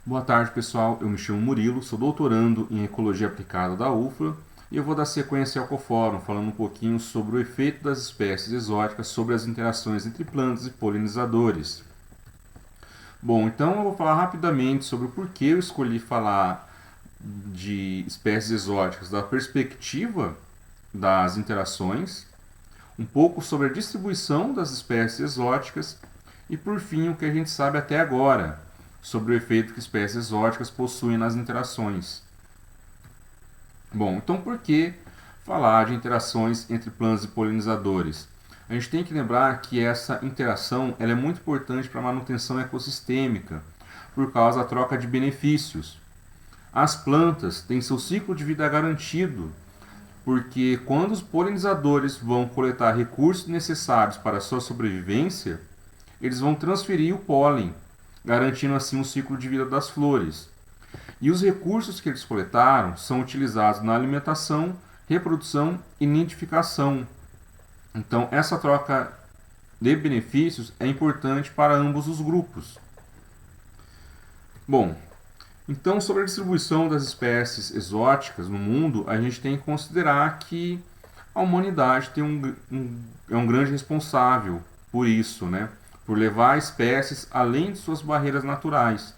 Boa tarde, pessoal. Eu me chamo Murilo, sou doutorando em Ecologia Aplicada da UFLA e eu vou dar sequência ao Ecofórum, falando um pouquinho sobre o efeito das espécies exóticas sobre as interações entre plantas e polinizadores. Bom, então eu vou falar rapidamente sobre o porquê eu escolhi falar de espécies exóticas da perspectiva das interações, um pouco sobre a distribuição das espécies exóticas e, por fim, o que a gente sabe até agora sobre o efeito que espécies exóticas possuem nas interações. Bom, então por que falar de interações entre plantas e polinizadores? A gente tem que lembrar que essa interação ela é muito importante para a manutenção ecossistêmica, por causa da troca de benefícios. As plantas têm seu ciclo de vida garantido, porque quando os polinizadores vão coletar recursos necessários para a sua sobrevivência, eles vão transferir o pólen, garantindo assim o ciclo de vida das flores. E os recursos que eles coletaram são utilizados na alimentação, reprodução e nidificação. Então, essa troca de benefícios é importante para ambos os grupos. Bom, então sobre a distribuição das espécies exóticas no mundo, a gente tem que considerar que a humanidade é um grande responsável por isso, né? Por levar espécies além de suas barreiras naturais,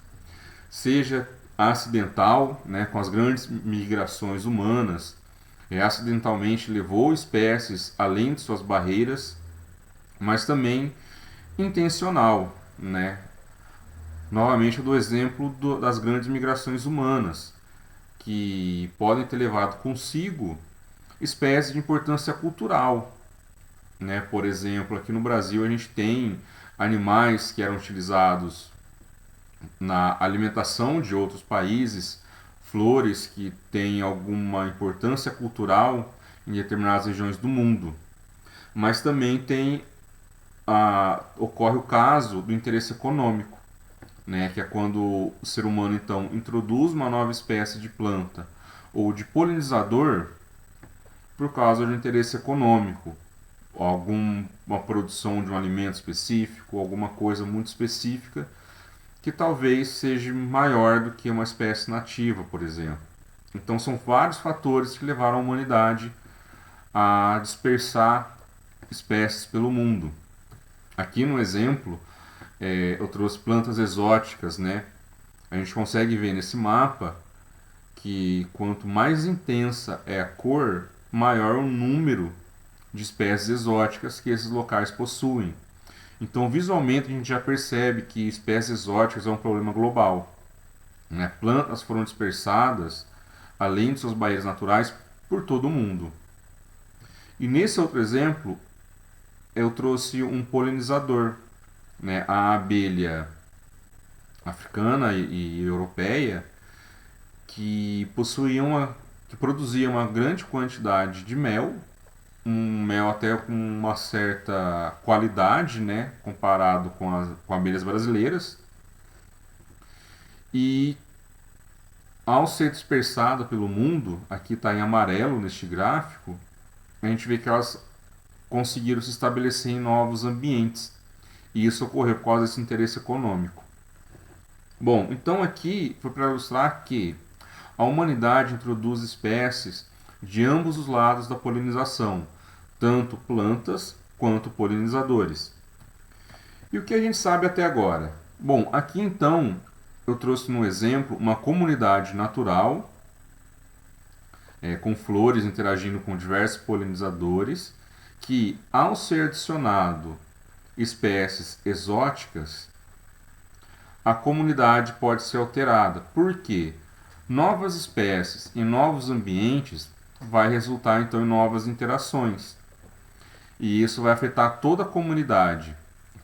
seja acidental, né, com as grandes migrações humanas, acidentalmente levou espécies além de suas barreiras, mas também intencional, né? Novamente eu dou exemplo das grandes migrações humanas, que podem ter levado consigo espécies de importância cultural, né? Por exemplo, aqui no Brasil a gente tem animais que eram utilizados na alimentação de outros países, flores que têm alguma importância cultural em determinadas regiões do mundo. Mas também ocorre o caso do interesse econômico, né, que é quando o ser humano então introduz uma nova espécie de planta ou de polinizador por causa de um interesse econômico, alguma produção de um alimento específico, alguma coisa muito específica que talvez seja maior do que uma espécie nativa, por exemplo. Então são vários fatores que levaram a humanidade a dispersar espécies pelo mundo. Aqui no exemplo, eu trouxe plantas exóticas, né? A gente consegue ver nesse mapa que quanto mais intensa é a cor, maior o número de espécies exóticas que esses locais possuem. Então, visualmente, a gente já percebe que espécies exóticas é um problema global, né? Plantas foram dispersadas, além de suas barreiras naturais, por todo o mundo. E nesse outro exemplo, eu trouxe um polinizador, né? A abelha africana e europeia, que produzia uma grande quantidade de mel, um mel até com uma certa qualidade, né, comparado com abelhas brasileiras. E ao ser dispersada pelo mundo, aqui está em amarelo neste gráfico, a gente vê que elas conseguiram se estabelecer em novos ambientes. E isso ocorreu por causa desse interesse econômico. Bom, então aqui foi para ilustrar que a humanidade introduz espécies de ambos os lados da polinização, tanto plantas quanto polinizadores. E o que a gente sabe até agora? Bom, aqui então eu trouxe no exemplo uma comunidade natural, com flores interagindo com diversos polinizadores, que ao ser adicionado espécies exóticas, a comunidade pode ser alterada. Por quê? Novas espécies em novos ambientes vai resultar então em novas interações. E isso vai afetar toda a comunidade,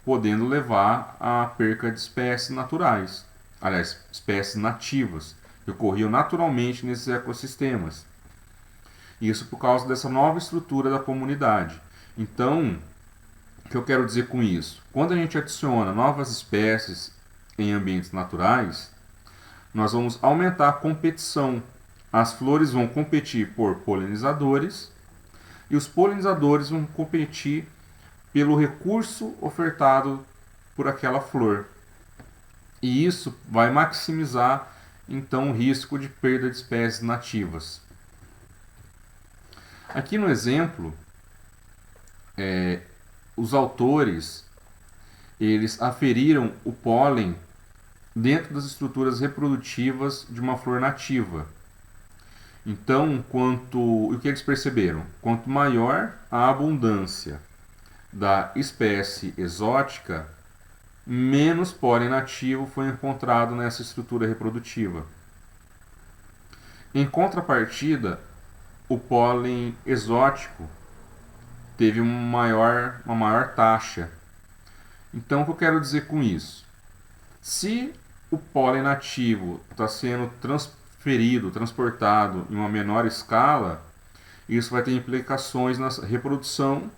podendo levar à perca de espécies naturais, aliás, espécies nativas, que ocorriam naturalmente nesses ecossistemas. Isso por causa dessa nova estrutura da comunidade. Então, o que eu quero dizer com isso? Quando a gente adiciona novas espécies em ambientes naturais, nós vamos aumentar a competição. As flores vão competir por polinizadores e os polinizadores vão competir pelo recurso ofertado por aquela flor. E isso vai maximizar então o risco de perda de espécies nativas. Aqui no exemplo, os autores eles aferiram o pólen dentro das estruturas reprodutivas de uma flor nativa. Então, o que eles perceberam? Quanto maior a abundância da espécie exótica, menos pólen nativo foi encontrado nessa estrutura reprodutiva. Em contrapartida, o pólen exótico teve uma maior taxa. Então, o que eu quero dizer com isso? Se o pólen nativo está sendo transferido, transportado em uma menor escala, isso vai ter implicações na reprodução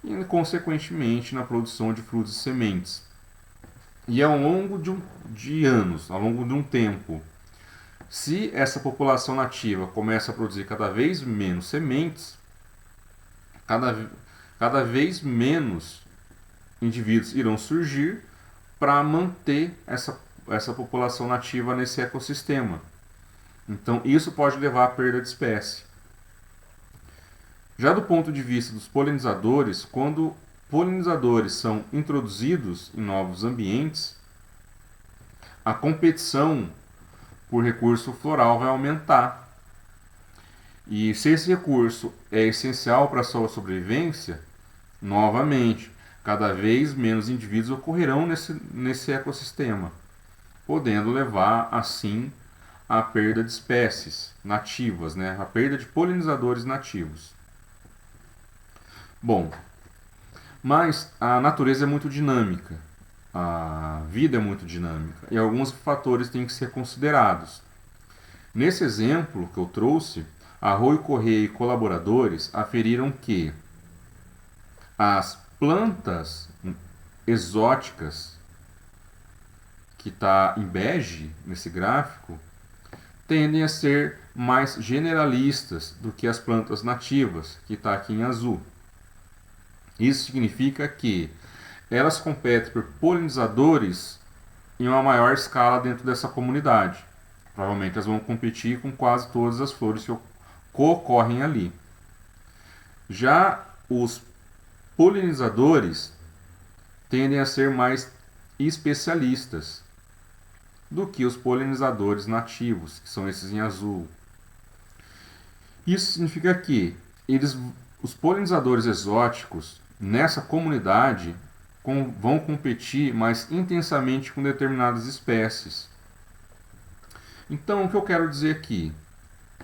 e, consequentemente, na produção de frutos e sementes. E ao longo de anos, ao longo de um tempo, se essa população nativa começa a produzir cada vez menos sementes, cada, cada vez menos indivíduos irão surgir para manter essa população nativa nesse ecossistema. Então, isso pode levar à perda de espécie. Já do ponto de vista dos polinizadores, quando polinizadores são introduzidos em novos ambientes, a competição por recurso floral vai aumentar. E se esse recurso é essencial para a sua sobrevivência, novamente, cada vez menos indivíduos ocorrerão nesse ecossistema, podendo levar, assim, à perda de espécies nativas, né? A perda de polinizadores nativos. Bom, mas a natureza é muito dinâmica, a vida é muito dinâmica e alguns fatores têm que ser considerados. Nesse exemplo que eu trouxe, Arroio Corrêa e colaboradores aferiram que as plantas exóticas, que está em bege nesse gráfico, tendem a ser mais generalistas do que as plantas nativas, que está aqui em azul. Isso significa que elas competem por polinizadores em uma maior escala dentro dessa comunidade. Provavelmente elas vão competir com quase todas as flores que ocorrem ali. Já os polinizadores tendem a ser mais especialistas do que os polinizadores nativos, que são esses em azul. Isso significa que os polinizadores exóticos nessa comunidade vão competir mais intensamente com determinadas espécies. Então, o que eu quero dizer aqui?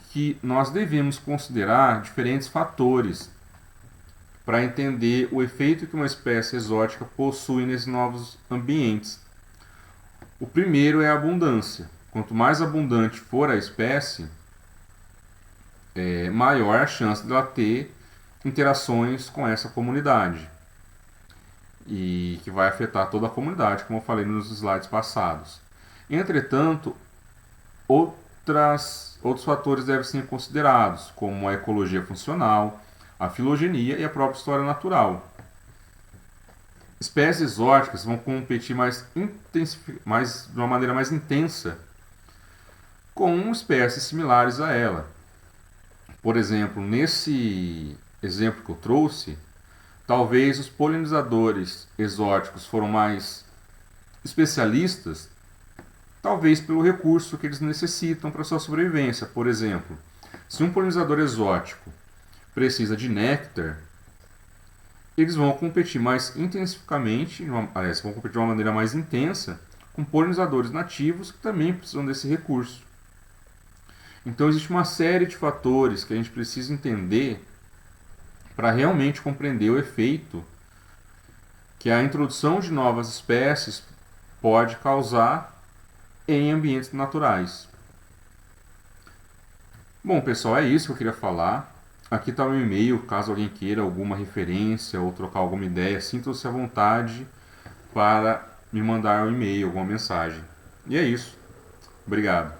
Que nós devemos considerar diferentes fatores para entender o efeito que uma espécie exótica possui nesses novos ambientes. O primeiro é a abundância. Quanto mais abundante for a espécie, maior a chance dela ter interações com essa comunidade. E que vai afetar toda a comunidade, como eu falei nos slides passados. Entretanto, outros fatores devem ser considerados, como a ecologia funcional, a filogenia e a própria história natural. Espécies exóticas vão competir de uma maneira mais intensa com espécies similares a ela. Por exemplo, nesse exemplo que eu trouxe, talvez os polinizadores exóticos foram mais especialistas, talvez pelo recurso que eles necessitam para sua sobrevivência. Por exemplo, se um polinizador exótico precisa de néctar, eles vão competir mais intensivamente, aliás, vão competir de uma maneira mais intensa com polinizadores nativos que também precisam desse recurso. Então existe uma série de fatores que a gente precisa entender para realmente compreender o efeito que a introdução de novas espécies pode causar em ambientes naturais. Bom, pessoal, é isso que eu queria falar. Aqui está o e-mail, caso alguém queira alguma referência ou trocar alguma ideia, sinta-se à vontade para me mandar um e-mail, alguma mensagem. E é isso. Obrigado.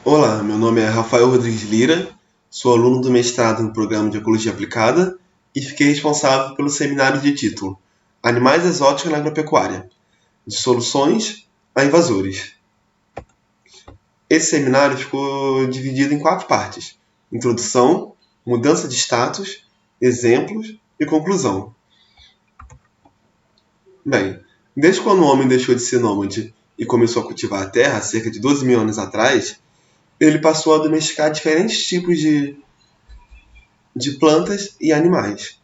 Olá, meu nome é Rafael Rodrigues Lira, sou aluno do mestrado no programa de Ecologia Aplicada e fiquei responsável pelo seminário de título Animais Exóticos na Agropecuária, de soluções a invasores. Esse seminário ficou dividido em 4 partes: introdução, mudança de status, exemplos e conclusão. Bem, desde quando o homem deixou de ser nômade e começou a cultivar a terra, cerca de 12 mil anos atrás, ele passou a domesticar diferentes tipos de plantas e animais.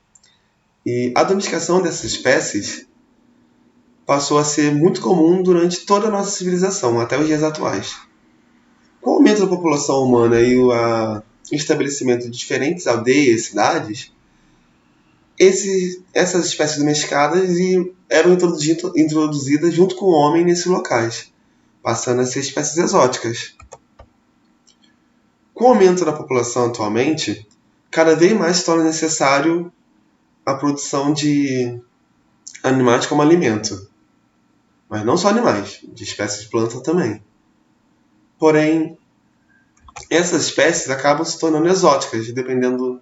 E a domesticação dessas espécies passou a ser muito comum durante toda a nossa civilização, até os dias atuais. Com o aumento da população humana e o estabelecimento de diferentes aldeias e cidades, essas espécies domesticadas eram introduzidas junto com o homem nesses locais, passando a ser espécies exóticas. Com o aumento da população atualmente, cada vez mais se torna necessário a produção de animais como alimento. Mas não só animais, de espécies de planta também. Porém, essas espécies acabam se tornando exóticas, dependendo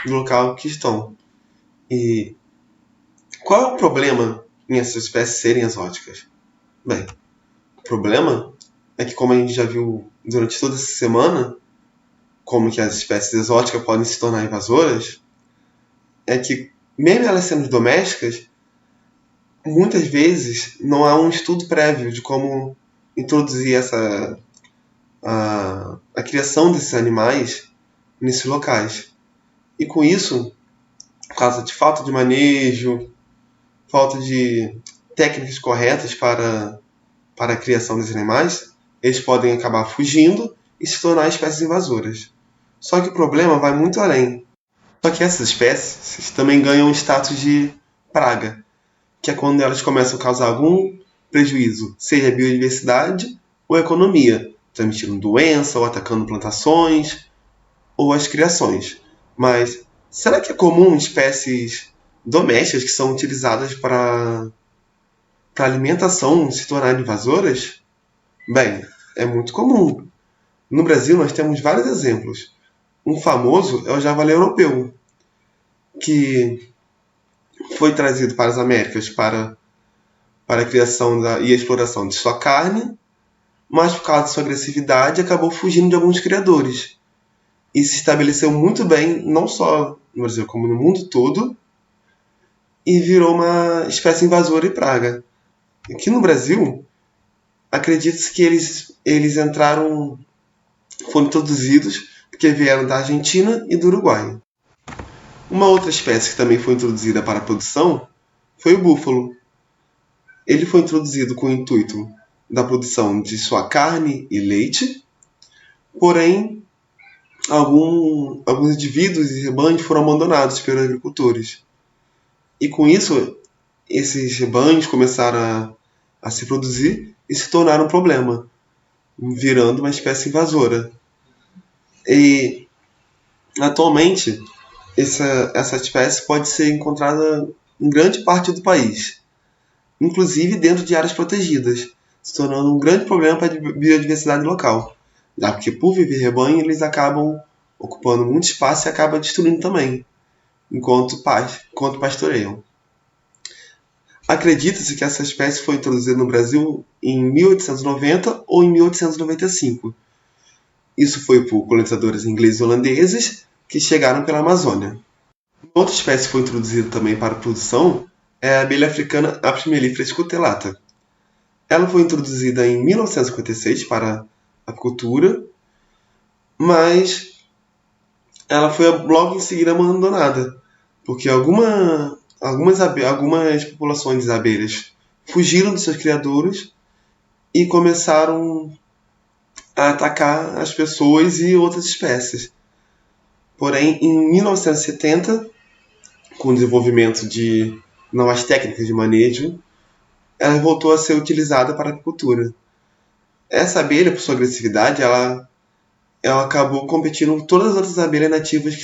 do local que estão. E qual é o problema em essas espécies serem exóticas? Bem, o problema é que, como a gente já viu durante toda essa semana, como que as espécies exóticas podem se tornar invasoras, é que, mesmo elas sendo domésticas, muitas vezes não há um estudo prévio de como introduzir a criação desses animais nesses locais. E com isso, por causa de falta de manejo, falta de técnicas corretas para a criação desses animais, eles podem acabar fugindo e se tornar espécies invasoras. Só que o problema vai muito além. Só que essas espécies também ganham o status de praga, que é quando elas começam a causar algum prejuízo, seja à biodiversidade ou à economia, transmitindo doença ou atacando plantações ou as criações. Mas será que é comum espécies domésticas que são utilizadas para alimentação se tornarem invasoras? Bem, é muito comum. No Brasil nós temos vários exemplos. Um famoso é o javali europeu, que foi trazido para as Américas para a criação e a exploração de sua carne, mas por causa de sua agressividade acabou fugindo de alguns criadores e se estabeleceu muito bem, não só no Brasil, como no mundo todo, e virou uma espécie invasora e praga. Aqui no Brasil, acredita-se que eles foram introduzidos porque vieram da Argentina e do Uruguai. Uma outra espécie que também foi introduzida para a produção foi o búfalo. Ele foi introduzido com o intuito da produção de sua carne e leite, porém, alguns indivíduos e rebanhos foram abandonados pelos agricultores. E com isso, esses rebanhos começaram a se produzir e se tornaram um problema, virando uma espécie invasora. E atualmente, essa espécie pode ser encontrada em grande parte do país, inclusive dentro de áreas protegidas, se tornando um grande problema para a biodiversidade local, já porque por viver rebanho eles acabam ocupando muito espaço e acabam destruindo também, enquanto pastoreiam. Acredita-se que essa espécie foi introduzida no Brasil em 1890 ou em 1895. Isso foi por colonizadores ingleses e holandeses que chegaram pela Amazônia. Outra espécie que foi introduzida também para a produção é a abelha africana Apis mellifera scutellata. Ela foi introduzida em 1956 para a apicultura, mas ela foi logo em seguida abandonada, porque algumas populações de abelhas fugiram dos seus criadouros e começaram a atacar as pessoas e outras espécies. Porém, em 1970, com o desenvolvimento de novas técnicas de manejo, ela voltou a ser utilizada para a apicultura. Essa abelha, por sua agressividade, ela acabou competindo com todas as outras abelhas nativas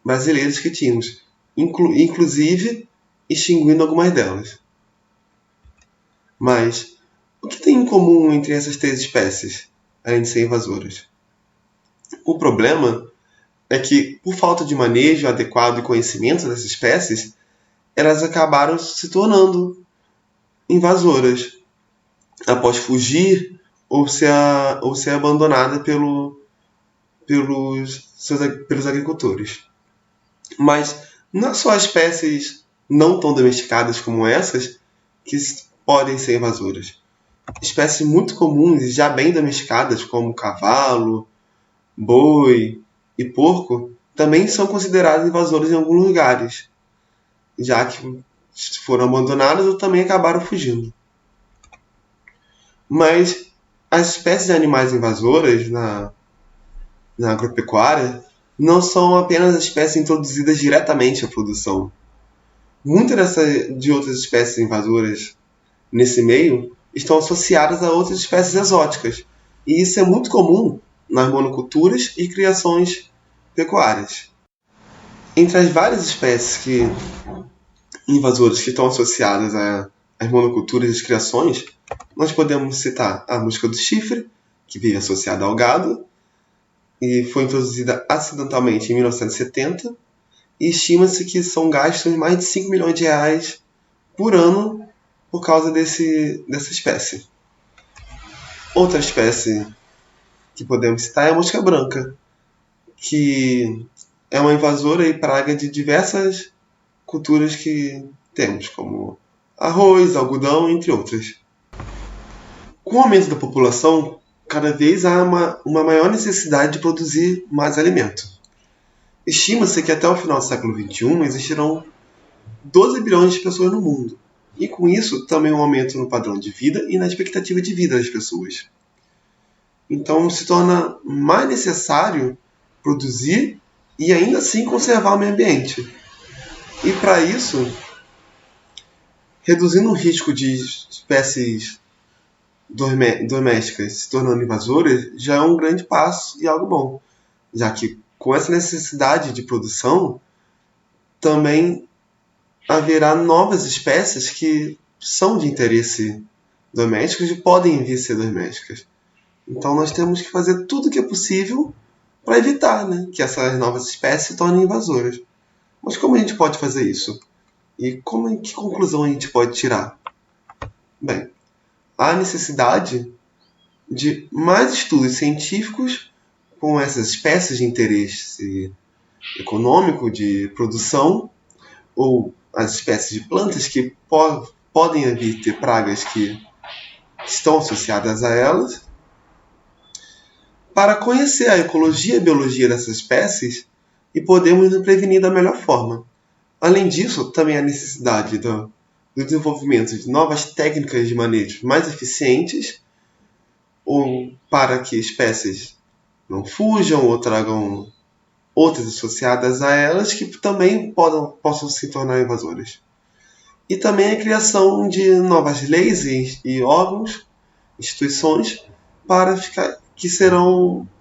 brasileiras que tínhamos, inclusive extinguindo algumas delas. Mas o que tem em comum entre essas 3 espécies? além de serem invasoras. O problema é que, por falta de manejo adequado e conhecimento dessas espécies, elas acabaram se tornando invasoras após fugir ou ser abandonada pelos agricultores. Mas não é só espécies não tão domesticadas como essas que podem ser invasoras. Espécies muito comuns e já bem domesticadas, como cavalo, boi e porco, também são consideradas invasoras em alguns lugares, já que foram abandonadas ou também acabaram fugindo. Mas as espécies de animais invasoras na agropecuária não são apenas espécies introduzidas diretamente à produção. Muitas de outras espécies invasoras nesse meio estão associadas a outras espécies exóticas, e isso é muito comum nas monoculturas e criações pecuárias. Entre as várias espécies invasoras que estão associadas às monoculturas e às criações, nós podemos citar a mosca do chifre, que vive associada ao gado, e foi introduzida acidentalmente em 1970, e estima-se que são gastos mais de 5 milhões de reais por ano por causa dessa espécie. Outra espécie que podemos citar é a mosca branca, que é uma invasora e praga de diversas culturas que temos, como arroz, algodão, entre outras. Com o aumento da população, cada vez há uma maior necessidade de produzir mais alimento. Estima-se que até o final do século XXI existirão 12 bilhões de pessoas no mundo, e com isso também um aumento no padrão de vida e na expectativa de vida das pessoas. Então se torna mais necessário produzir e ainda assim conservar o meio ambiente. E para isso, reduzindo o risco de espécies domésticas se tornando invasoras já é um grande passo e algo bom, já que com essa necessidade de produção também haverá novas espécies que são de interesse doméstico e podem vir a ser domésticas. Então nós temos que fazer tudo o que é possível para evitar, né, que essas novas espécies se tornem invasoras. Mas como a gente pode fazer isso? E que conclusão a gente pode tirar? Bem, há necessidade de mais estudos científicos com essas espécies de interesse econômico, de produção, ou as espécies de plantas que podem vir ter pragas que estão associadas a elas, para conhecer a ecologia e a biologia dessas espécies e podermos nos prevenir da melhor forma. Além disso, também há necessidade do desenvolvimento de novas técnicas de manejo mais eficientes, ou para que espécies não fujam ou tragam outras associadas a elas que também possam se tornar invasoras. E também a criação de novas leis e órgãos, instituições,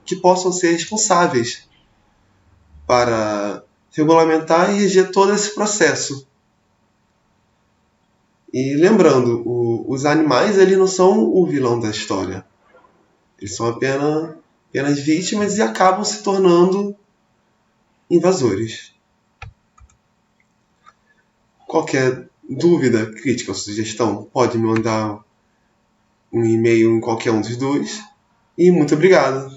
que possam ser responsáveis para regulamentar e reger todo esse processo. E lembrando, os animais eles não são o vilão da história. Eles são apenas vítimas e acabam se tornando invasores. Qualquer dúvida, crítica ou sugestão, pode me mandar um e-mail em qualquer um dos dois. E muito obrigado!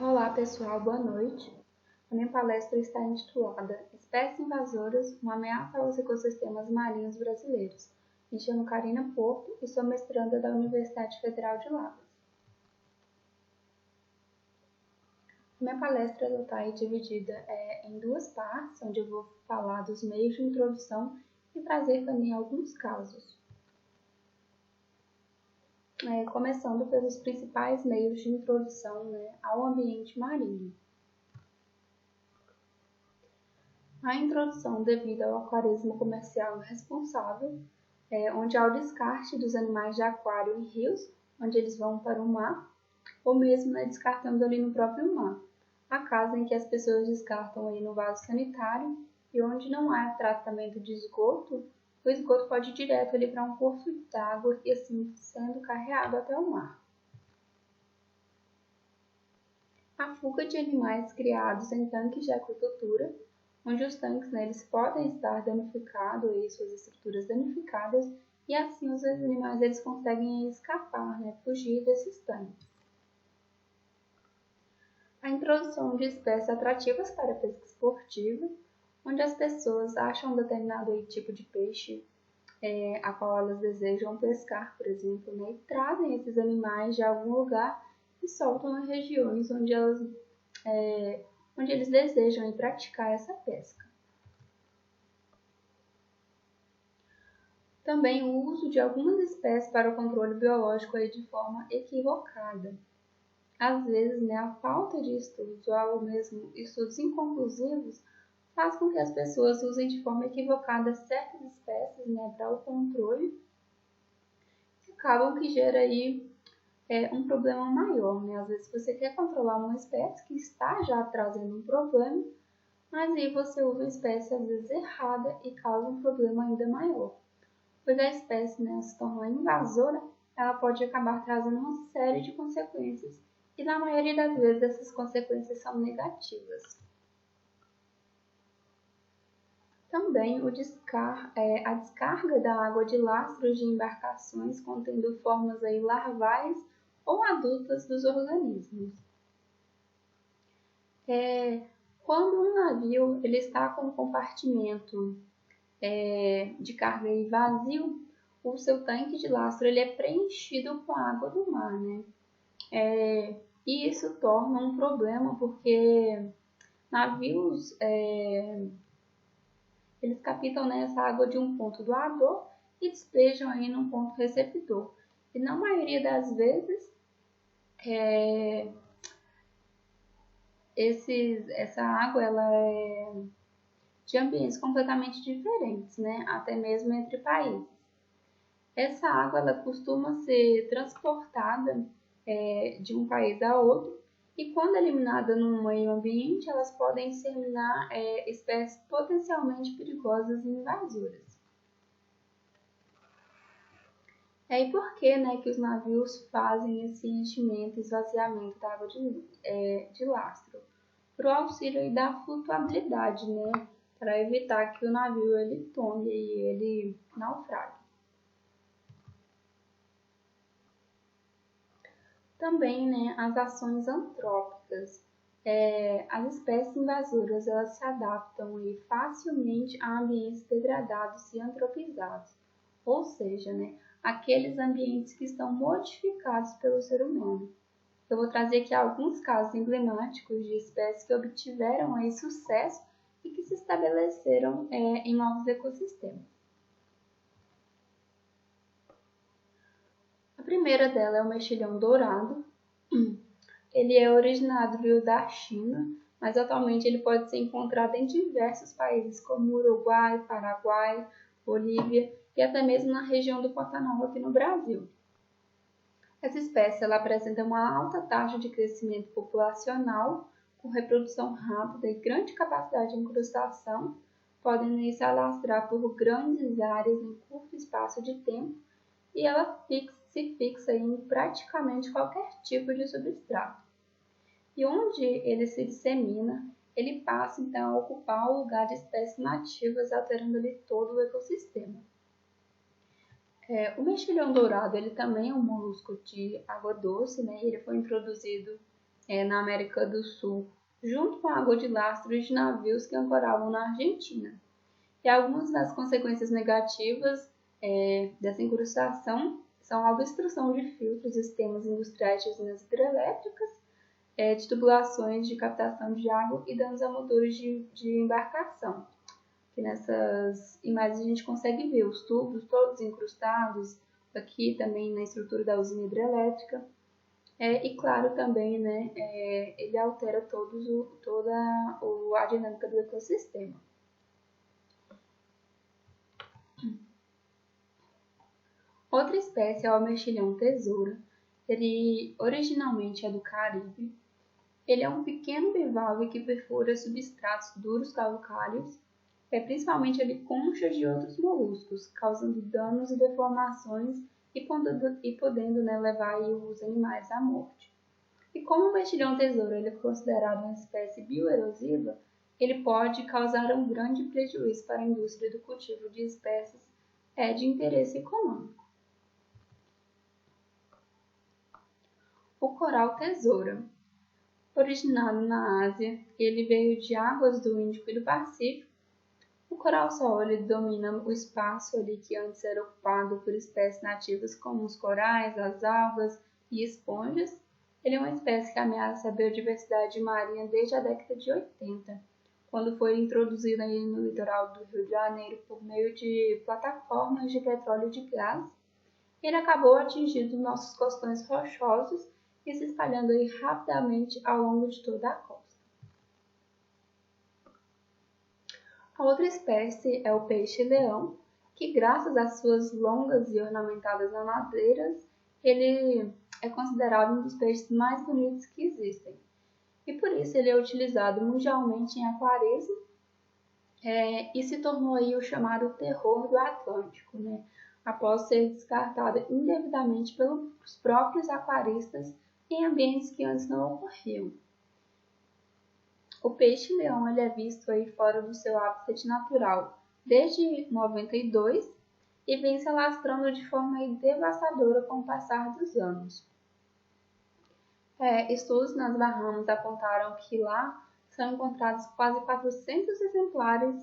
Olá pessoal, boa noite. A minha palestra está intitulada Espécies Invasoras, uma ameaça aos ecossistemas marinhos brasileiros. Me chamo Karina Porto e sou mestranda da Universidade Federal de Lavras. Minha palestra está dividida em duas partes, onde eu vou falar dos meios de introdução e trazer também alguns casos. Começando pelos principais meios de introdução ao ambiente marinho. A introdução devido ao aquarismo comercial irresponsável, onde há o descarte dos animais de aquário em rios, onde eles vão para o mar, ou mesmo descartando ali no próprio mar. Há casos em que as pessoas descartam aí no vaso sanitário e onde não há tratamento de esgoto, o esgoto pode ir direto ali para um curso d'água e assim sendo carreado até o mar. A fuga de animais criados em tanques de aquicultura, onde os tanques eles podem estar danificados e suas estruturas danificadas, e assim os animais eles conseguem escapar, fugir desses tanques. A introdução de espécies atrativas para a pesca esportiva, onde as pessoas acham determinado tipo de peixe a qual elas desejam pescar, por exemplo, e trazem esses animais de algum lugar e soltam em regiões onde eles desejam praticar essa pesca. Também o uso de algumas espécies para o controle biológico de forma equivocada. Às vezes, a falta de estudos ou mesmo estudos inconclusivos faz com que as pessoas usem de forma equivocada certas espécies para o controle e acabam que gera aí um problema maior. Às vezes você quer controlar uma espécie que está já trazendo um problema, mas aí você usa a espécie às vezes errada e causa um problema ainda maior. Pois a espécie se torna invasora, ela pode acabar trazendo uma série de consequências e na maioria das vezes essas consequências são negativas. Também a descarga da água de lastros de embarcações contendo formas larvais ou adultas dos organismos. Quando um navio ele está com um compartimento de carga vazio, o seu tanque de lastro ele é preenchido com a água do mar, e isso torna um problema porque navios eles captam essa água de um ponto doador e despejam aí num ponto receptor. E na maioria das vezes, essa água ela é de ambientes completamente diferentes, até mesmo entre países. Essa água ela costuma ser transportada de um país a outro e quando eliminada no meio ambiente, elas podem disseminar espécies potencialmente perigosas e invasoras. E por que, que os navios fazem esse enchimento e esvaziamento da água de lastro? Para o auxílio da flutuabilidade, para evitar que o navio ele tombe e ele naufrague. Também, as ações antrópicas. As espécies invasoras elas se adaptam facilmente a ambientes degradados e antropizados, ou seja, aqueles ambientes que estão modificados pelo ser humano. Eu vou trazer aqui alguns casos emblemáticos de espécies que obtiveram sucesso e que se estabeleceram em novos ecossistemas. A primeira dela é o mexilhão dourado. Ele é originário da China, mas atualmente ele pode ser encontrado em diversos países como Uruguai, Paraguai, Bolívia e até mesmo na região do Pantanal aqui no Brasil. Essa espécie ela apresenta uma alta taxa de crescimento populacional, com reprodução rápida e grande capacidade de incrustação, podem se alastrar por grandes áreas em curto espaço de tempo e ela se fixa em praticamente qualquer tipo de substrato. E onde ele se dissemina, ele passa então a ocupar o lugar de espécies nativas, alterando ali todo o ecossistema. O mexilhão dourado ele também é um molusco de água doce, ele foi introduzido na América do Sul, junto com a água de lastro de navios que ancoravam na Argentina. E algumas das consequências negativas dessa incrustação são a obstrução de filtros e sistemas industriais de usinas hidrelétricas, de tubulações de captação de água e danos a motores de embarcação. Que nessas imagens a gente consegue ver os tubos todos incrustados, aqui também na estrutura da usina hidrelétrica. E claro também, né, ele altera toda a dinâmica do ecossistema. Outra espécie é o mexilhão tesoura. Ele originalmente é do Caribe. Ele é um pequeno bivalve que perfura substratos duros calcários, principalmente conchas de outros moluscos, causando danos e deformações e podendo, né, levar aí os animais à morte. E como o mexilhão tesoura ele é considerado uma espécie bioerosiva, ele pode causar um grande prejuízo para a indústria do cultivo de espécies de interesse econômico. O coral tesoura. Originado na Ásia, ele veio de águas do Índico e do Pacífico. O coral-sol domina o espaço ali que antes era ocupado por espécies nativas como os corais, as algas e esponjas. Ele é uma espécie que ameaça a biodiversidade marinha desde a década de 80, quando foi introduzido aí no litoral do Rio de Janeiro por meio de plataformas de petróleo e de gás. Ele acabou atingindo nossos costões rochosos e se espalhando aí rapidamente ao longo de toda a costa. A outra espécie é o peixe-leão, que graças às suas longas e ornamentadas nadadeiras, ele é considerado um dos peixes mais bonitos que existem. E por isso ele é utilizado mundialmente em aquarismo e se tornou aí o chamado terror do Atlântico, né? Após ser descartado indevidamente pelos próprios aquaristas em ambientes que antes não ocorriam. O peixe-leão ele é visto aí fora do seu habitat natural desde 92 e vem se alastrando de forma aí devastadora com o passar dos anos. Estudos nas Bahamas apontaram que lá são encontrados quase 400 exemplares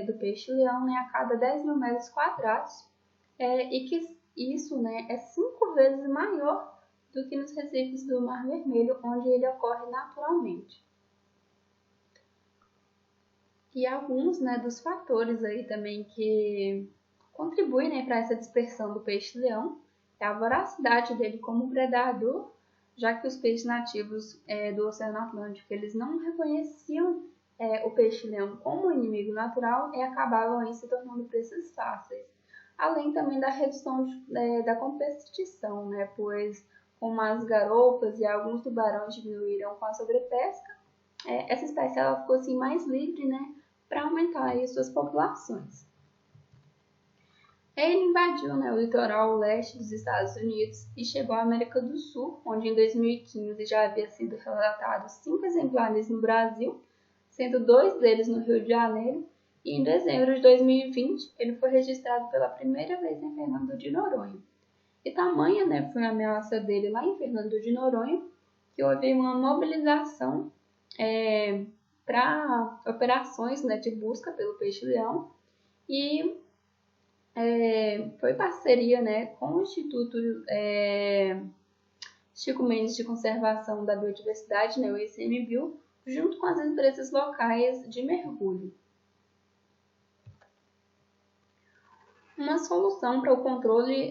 do peixe-leão, né, a cada 10 mil metros quadrados, e que isso, né, é 5 vezes maior do que nos recifes do Mar Vermelho, onde ele ocorre naturalmente. E alguns, né, dos fatores aí também que contribuem, né, para essa dispersão do peixe-leão é a voracidade dele como predador, já que os peixes nativos do Oceano Atlântico eles não reconheciam o peixe-leão como inimigo natural e acabavam aí se tornando presas fáceis. Além também da redução da competição, né, pois como as garoupas e alguns tubarões diminuíram com a sobrepesca, essa espécie ela ficou assim mais livre, né, para aumentar aí suas populações. Ele invadiu, né, o litoral leste dos Estados Unidos e chegou à América do Sul, onde em 2015 já havia sido relatados 5 exemplares no Brasil, sendo 2 deles no Rio de Janeiro, e em dezembro de 2020 ele foi registrado pela primeira vez em Fernando de Noronha. E tamanha, né, foi a ameaça dele lá em Fernando de Noronha, que houve uma mobilização para operações, né, de busca pelo peixe-leão e foi parceria, né, com o Instituto Chico Mendes de Conservação da Biodiversidade, né, o ICMBio, junto com as empresas locais de mergulho. Uma solução para o controle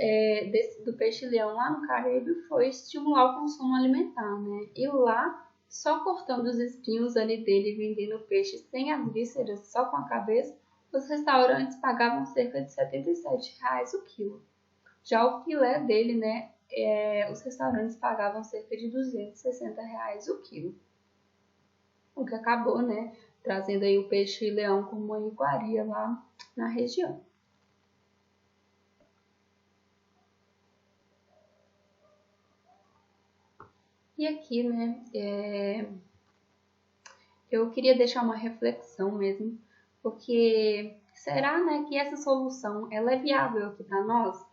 do peixe-leão lá no Caribe foi estimular o consumo alimentar, né? E lá, só cortando os espinhos ali dele e vendendo peixe sem as vísceras, só com a cabeça, os restaurantes pagavam cerca de R$ 77,00 o quilo. Já o filé dele, né, os restaurantes pagavam cerca de R$ 260,00 o quilo. O que acabou, né, trazendo aí o peixe-leão como uma iguaria lá na região. E aqui, né, eu queria deixar uma reflexão mesmo, porque será, né, que essa solução ela é viável aqui para nós?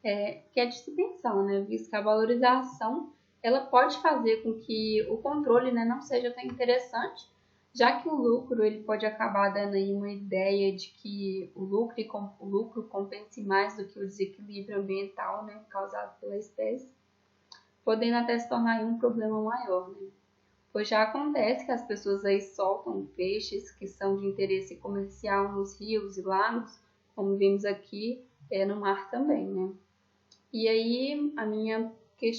Que é de se pensar, né, visto que a valorização ela pode fazer com que o controle, né, não seja tão interessante, já que o lucro ele pode acabar dando aí uma ideia de que o lucro compense mais do que o desequilíbrio ambiental, né, causado pela espécie, podendo até se tornar aí um problema maior, né? Pois já acontece que as pessoas aí soltam peixes que são de interesse comercial nos rios e lagos, como vimos aqui, no mar também, né? E aí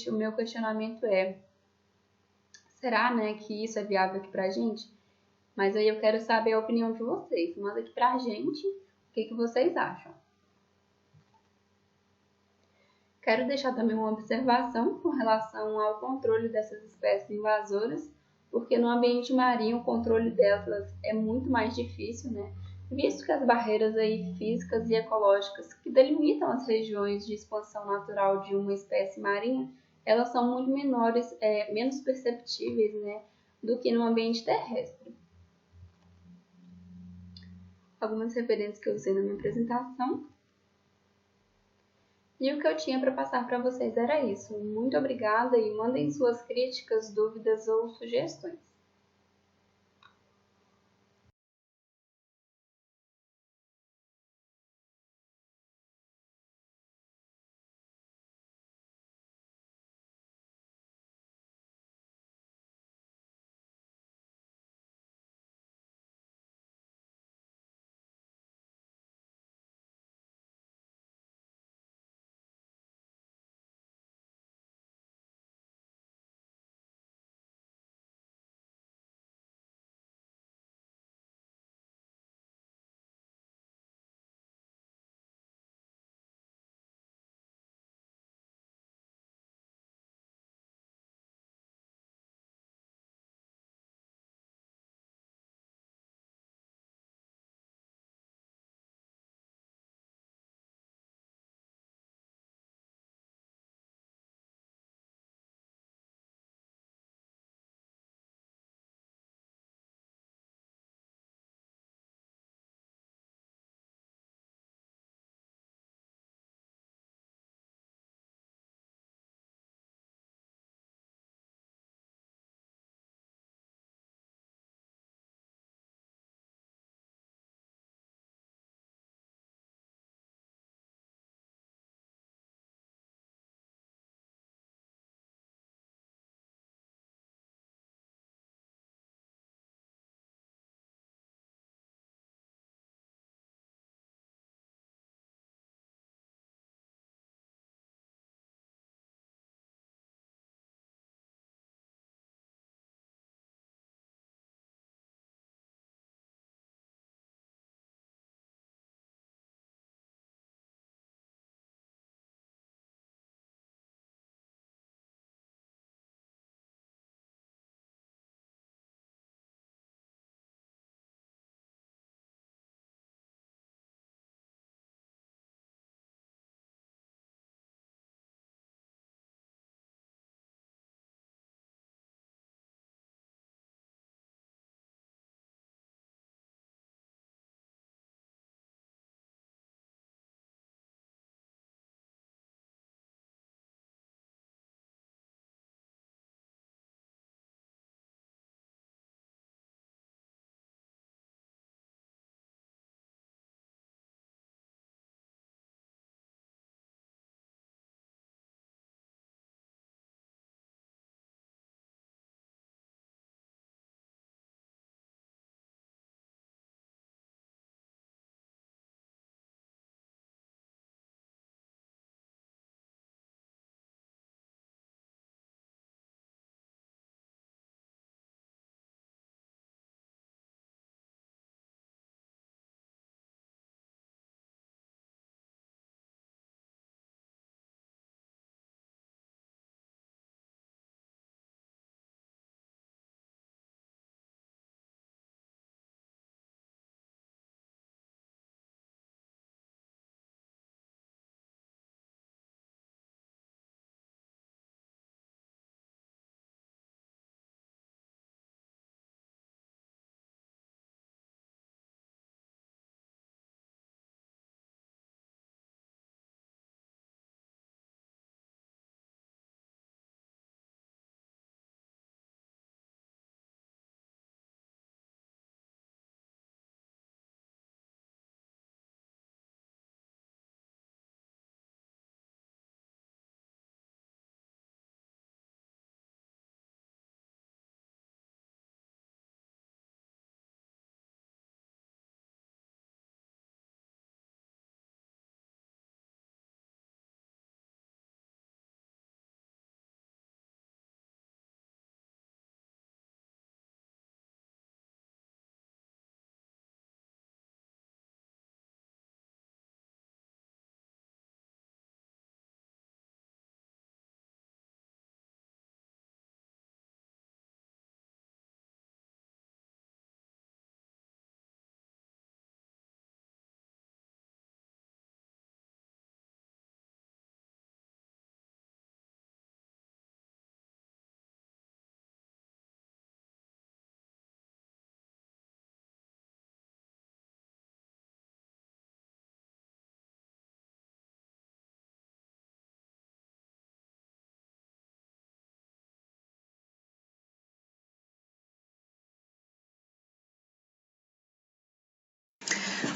o meu questionamento é, será, né, que isso é viável aqui pra gente? Mas aí eu quero saber a opinião de vocês. Manda aqui pra gente o que vocês acham. Quero deixar também uma observação com relação ao controle dessas espécies invasoras, porque no ambiente marinho o controle delas é muito mais difícil, né? Visto que as barreiras aí físicas e ecológicas que delimitam as regiões de expansão natural de uma espécie marinha, elas são muito menores, menos perceptíveis, né, do que no ambiente terrestre. Algumas referências que eu usei na minha apresentação. E o que eu tinha para passar para vocês era isso. Muito obrigada e mandem suas críticas, dúvidas ou sugestões.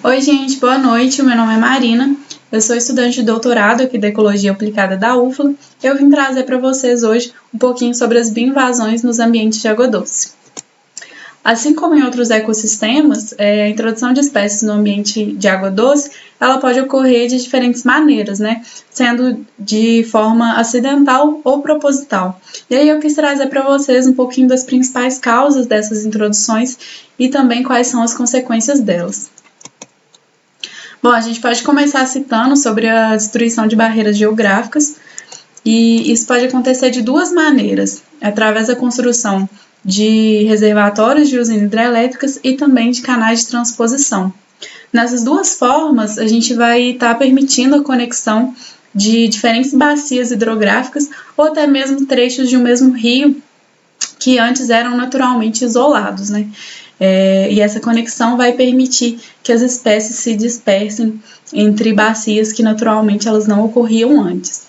Oi, gente, boa noite. O meu nome é Marina. Eu sou estudante de doutorado aqui da Ecologia Aplicada da UFLA. Eu vim trazer para vocês hoje um pouquinho sobre as bioinvasões nos ambientes de água doce. Assim como em outros ecossistemas, a introdução de espécies no ambiente de água doce, ela pode ocorrer de diferentes maneiras, né? Sendo de forma acidental ou proposital. E aí eu quis trazer para vocês um pouquinho das principais causas dessas introduções e também quais são as consequências delas. Bom, a gente pode começar citando sobre a destruição de barreiras geográficas, e isso pode acontecer de duas maneiras, através da construção de reservatórios de usinas hidrelétricas e também de canais de transposição. Nessas duas formas, a gente vai estar permitindo a conexão de diferentes bacias hidrográficas ou até mesmo trechos de um mesmo rio que antes eram naturalmente isolados, né? E essa conexão vai permitir que as espécies se dispersem entre bacias que naturalmente elas não ocorriam antes.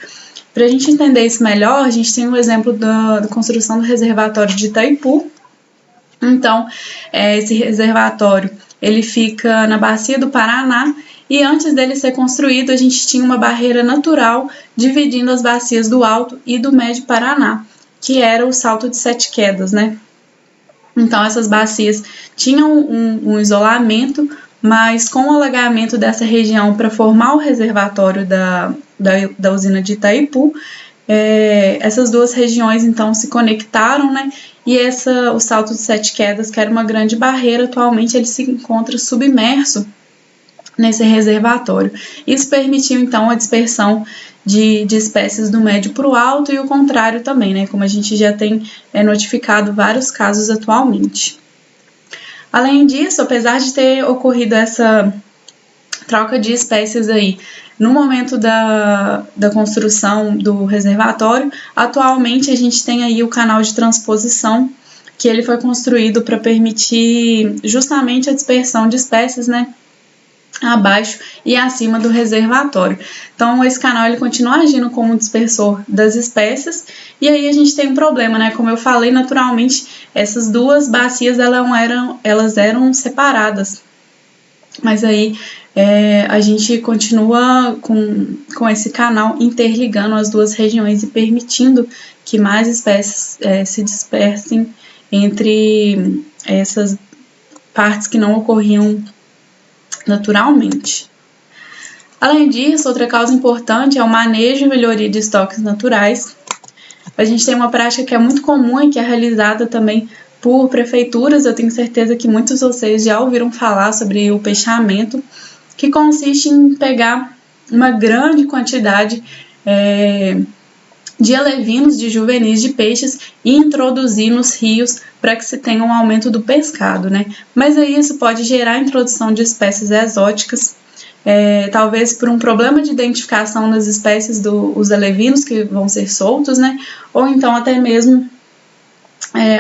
Para a gente entender isso melhor, a gente tem um exemplo da construção do reservatório de Itaipu. Então, esse reservatório ele fica na bacia do Paraná e antes dele ser construído, a gente tinha uma barreira natural dividindo as bacias do Alto e do Médio Paraná, que era o Salto de Sete Quedas, né? Então, essas bacias tinham um isolamento, mas com o alagamento dessa região para formar o reservatório da usina de Itaipu, essas duas regiões então se conectaram, né? E o Salto de Sete Quedas, que era uma grande barreira, atualmente ele se encontra submerso nesse reservatório. Isso permitiu então a dispersão de espécies do médio para o alto e o contrário também, né? Como a gente já tem notificado vários casos atualmente. Além disso, apesar de ter ocorrido essa troca de espécies aí no momento da construção do reservatório, atualmente a gente tem aí o canal de transposição, que ele foi construído para permitir justamente a dispersão de espécies, né, abaixo e acima do reservatório. Então, esse canal ele continua agindo como dispersor das espécies, e aí a gente tem um problema, né? Como eu falei, naturalmente, essas duas bacias elas eram separadas, mas aí a gente continua com esse canal interligando as duas regiões e permitindo que mais espécies se dispersem entre essas partes que não ocorriam naturalmente. Além disso, outra causa importante é o manejo e melhoria de estoques naturais. A gente tem uma prática que é muito comum e que é realizada também por prefeituras. Eu tenho certeza que muitos de vocês já ouviram falar sobre o peixamento, que consiste em pegar uma grande quantidade de alevinos, de juvenis de peixes e introduzir nos rios para que se tenha um aumento do pescado, né? Mas aí isso pode gerar a introdução de espécies exóticas, talvez por um problema de identificação das espécies dos alevinos que vão ser soltos, né? Ou então até mesmo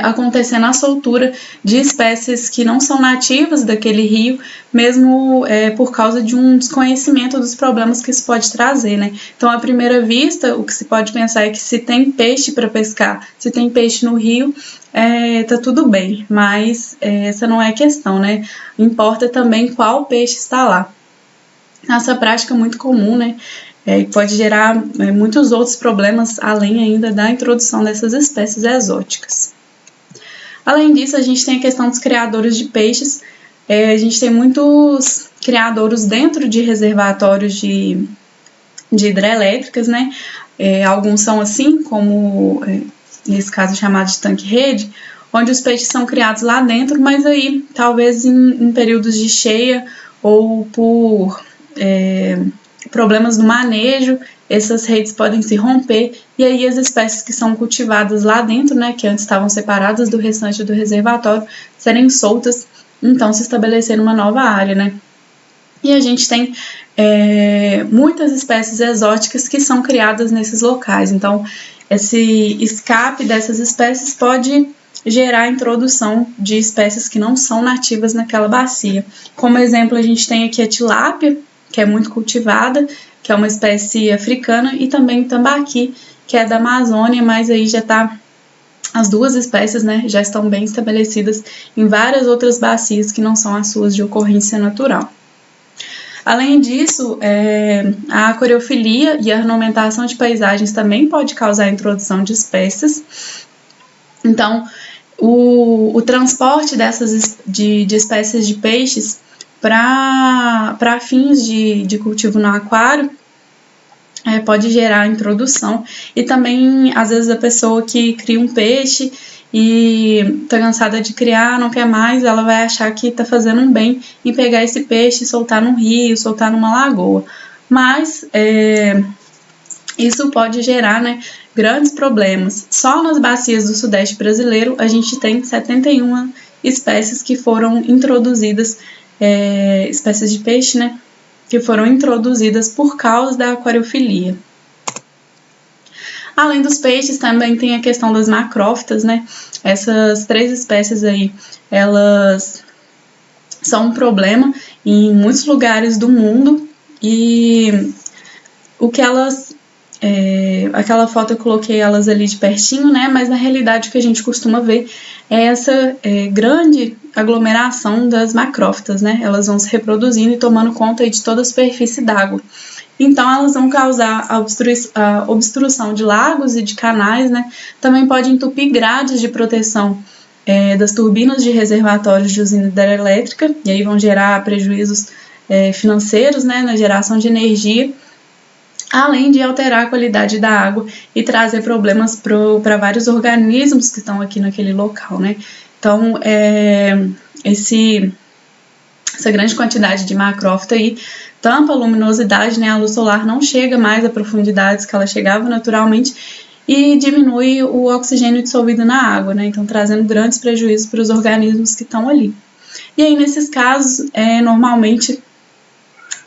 acontecendo a soltura de espécies que não são nativas daquele rio, mesmo por causa de um desconhecimento dos problemas que isso pode trazer, né? Então, à primeira vista, o que se pode pensar é que se tem peixe para pescar, se tem peixe no rio, tá tudo bem, mas essa não é a questão, né? Importa também qual peixe está lá. Essa prática é muito comum, né? E pode gerar muitos outros problemas, além ainda da introdução dessas espécies exóticas. Além disso, a gente tem a questão dos criadores de peixes. A gente tem muitos criadouros dentro de reservatórios de hidrelétricas, né? Alguns são assim, como nesse caso chamado de tanque-rede, onde os peixes são criados lá dentro, mas aí talvez em períodos de cheia ou por problemas no manejo, essas redes podem se romper e aí as espécies que são cultivadas lá dentro, né, que antes estavam separadas do restante do reservatório, serem soltas, então se estabelecer uma nova área, né. E a gente tem muitas espécies exóticas que são criadas nesses locais, então esse escape dessas espécies pode gerar a introdução de espécies que não são nativas naquela bacia. Como exemplo, a gente tem aqui a tilápia, que é muito cultivada, que é uma espécie africana, e também o tambaqui, que é da Amazônia, mas aí já está as duas espécies, né, já estão bem estabelecidas em várias outras bacias que não são as suas de ocorrência natural. Além disso, a aquariofilia e a ornamentação de paisagens também pode causar a introdução de espécies. Então, o transporte de espécies de peixes para fins de cultivo no aquário pode gerar a introdução, e também, às vezes, a pessoa que cria um peixe e está cansada de criar, não quer mais, ela vai achar que está fazendo um bem em pegar esse peixe e soltar num rio, soltar numa lagoa. Mas isso pode gerar, né, grandes problemas. Só nas bacias do Sudeste brasileiro a gente tem 71 espécies que foram introduzidas, espécies de peixe, né, que foram introduzidas por causa da aquariofilia. Além dos peixes, também tem a questão das macrófitas, né? Essas 3 espécies aí, elas são um problema em muitos lugares do mundo, e o que elas... aquela foto eu coloquei elas ali de pertinho, né? Mas na realidade o que a gente costuma ver é essa grande aglomeração das macrófitas, né? Elas vão se reproduzindo e tomando conta aí de toda a superfície d'água. Então, elas vão causar a obstrução de lagos e de canais, né? Também pode entupir grades de proteção das turbinas de reservatórios de usina hidrelétrica, e aí vão gerar prejuízos financeiros, né, na geração de energia, além de alterar a qualidade da água e trazer problemas para vários organismos que estão aqui naquele local, né? Então, essa grande quantidade de macrófita aí tampa a luminosidade, né? A luz solar não chega mais a profundidades que ela chegava naturalmente e diminui o oxigênio dissolvido na água, né? Então, trazendo grandes prejuízos para os organismos que estão ali. E aí, nesses casos, normalmente,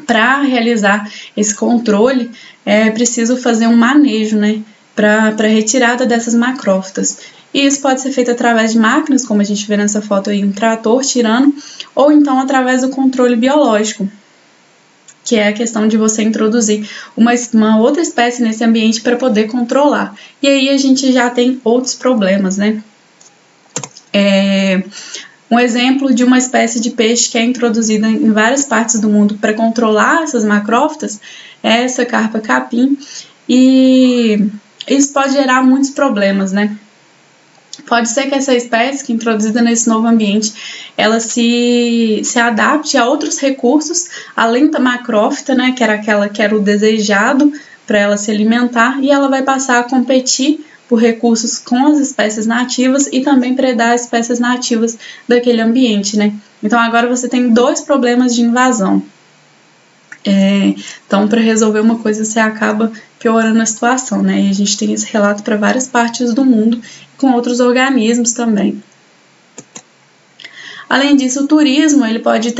para realizar esse controle, é preciso fazer um manejo, né? Para retirada dessas macrófitas. E isso pode ser feito através de máquinas, como a gente vê nessa foto aí, um trator tirando, ou então através do controle biológico, que é a questão de você introduzir uma outra espécie nesse ambiente para poder controlar. E aí a gente já tem outros problemas, né? Um exemplo de uma espécie de peixe que é introduzida em várias partes do mundo para controlar essas macrófitas é essa carpa capim, e isso pode gerar muitos problemas, né? Pode ser que essa espécie, que é introduzida nesse novo ambiente, ela se adapte a outros recursos, além da macrófita, né, que era aquela que era o desejado para ela se alimentar, e ela vai passar a competir por recursos com as espécies nativas e também predar as espécies nativas daquele ambiente, né? Então, agora você tem 2 problemas de invasão. Então, para resolver uma coisa, você acaba piorando a situação, né? E a gente tem esse relato para várias partes do mundo, com outros organismos também. Além disso, o turismo ele pode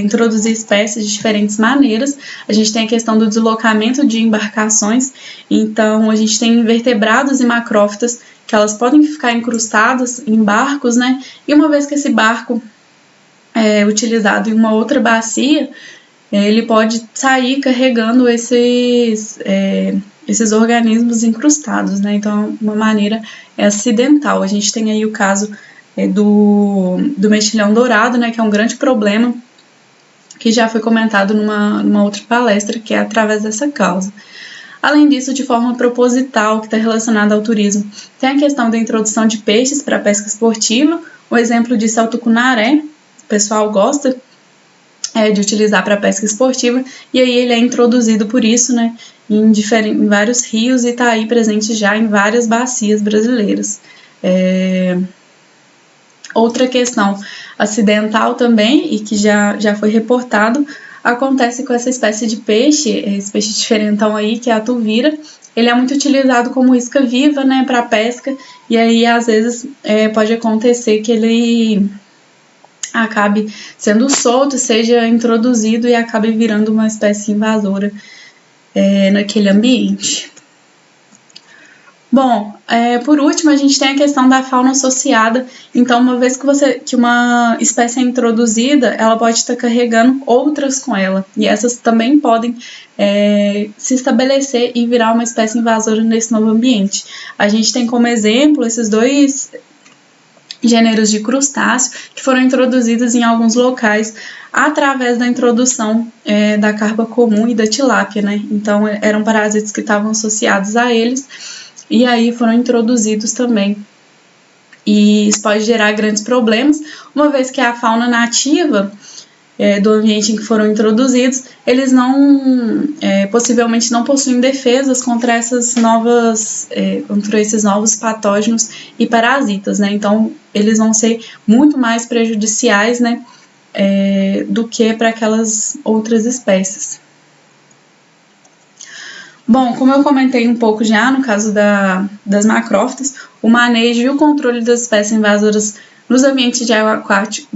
introduzir espécies de diferentes maneiras. A gente tem a questão do deslocamento de embarcações, então a gente tem invertebrados e macrófitas que elas podem ficar incrustadas em barcos, né? E uma vez que esse barco é utilizado em uma outra bacia, ele pode sair carregando esses organismos incrustados, né? Então, uma maneira acidental. A gente tem aí o caso do mexilhão dourado, né? Que é um grande problema que já foi comentado numa outra palestra, que é através dessa causa. Além disso, de forma proposital, que está relacionada ao turismo, tem a questão da introdução de peixes para a pesca esportiva. O exemplo disso é o tucunaré. O pessoal gosta de utilizar para pesca esportiva, e aí ele é introduzido por isso, né, em vários rios, e está aí presente já em várias bacias brasileiras. Outra questão acidental também, e que já foi reportado, acontece com essa espécie de peixe, esse peixe diferentão aí, que é a tuvira. Ele é muito utilizado como isca viva, né, para pesca, e aí às vezes pode acontecer que ele acabe sendo solto, seja introduzido e acabe virando uma espécie invasora naquele ambiente. Bom, por último, a gente tem a questão da fauna associada. Então, uma vez que uma espécie é introduzida, ela pode estar carregando outras com ela. E essas também podem se estabelecer e virar uma espécie invasora nesse novo ambiente. A gente tem como exemplo esses dois gêneros de crustáceo que foram introduzidos em alguns locais através da introdução da carpa comum e da tilápia, né? Então, eram parasitas que estavam associados a eles e aí foram introduzidos também. E isso pode gerar grandes problemas, uma vez que a fauna nativa do ambiente em que foram introduzidos, eles possivelmente não possuem defesas contra contra esses novos patógenos e parasitas, né? Então, eles vão ser muito mais prejudiciais, né, do que para aquelas outras espécies. Bom, como eu comentei um pouco já no caso das macrófitas, o manejo e o controle das espécies invasoras nos ambientes de água aquática,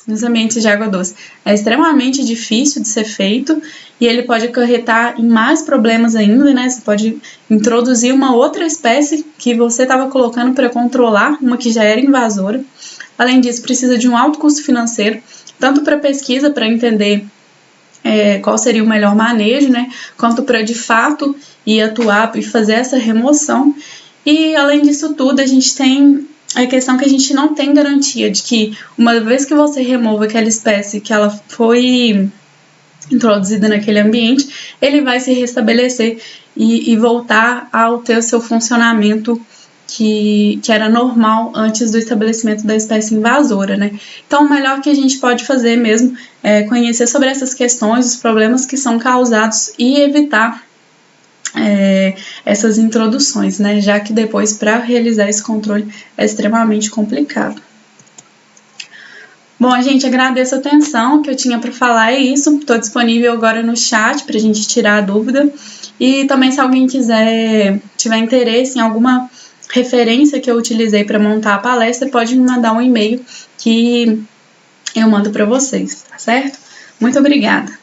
nos ambientes de água doce é extremamente difícil de ser feito e ele pode acarretar em mais problemas ainda, né? Você pode introduzir uma outra espécie que você estava colocando para controlar, uma que já era invasora. Além disso, precisa de um alto custo financeiro, tanto para pesquisa, para entender qual seria o melhor manejo, né? Quanto para de fato ir atuar e fazer essa remoção. E além disso tudo, a gente tem a questão que a gente não tem garantia de que uma vez que você remova aquela espécie que ela foi introduzida naquele ambiente, ele vai se restabelecer e voltar ao ter o seu funcionamento que era normal antes do estabelecimento da espécie invasora, né? Então, o melhor que a gente pode fazer mesmo é conhecer sobre essas questões, os problemas que são causados e evitar essas introduções, né? Já que depois, para realizar esse controle, é extremamente complicado. Bom, gente, agradeço a atenção que eu tinha para falar, é isso. Estou disponível agora no chat para a gente tirar a dúvida. E também, se alguém tiver interesse em alguma referência que eu utilizei para montar a palestra, pode me mandar um e-mail que eu mando para vocês, tá certo? Muito obrigada!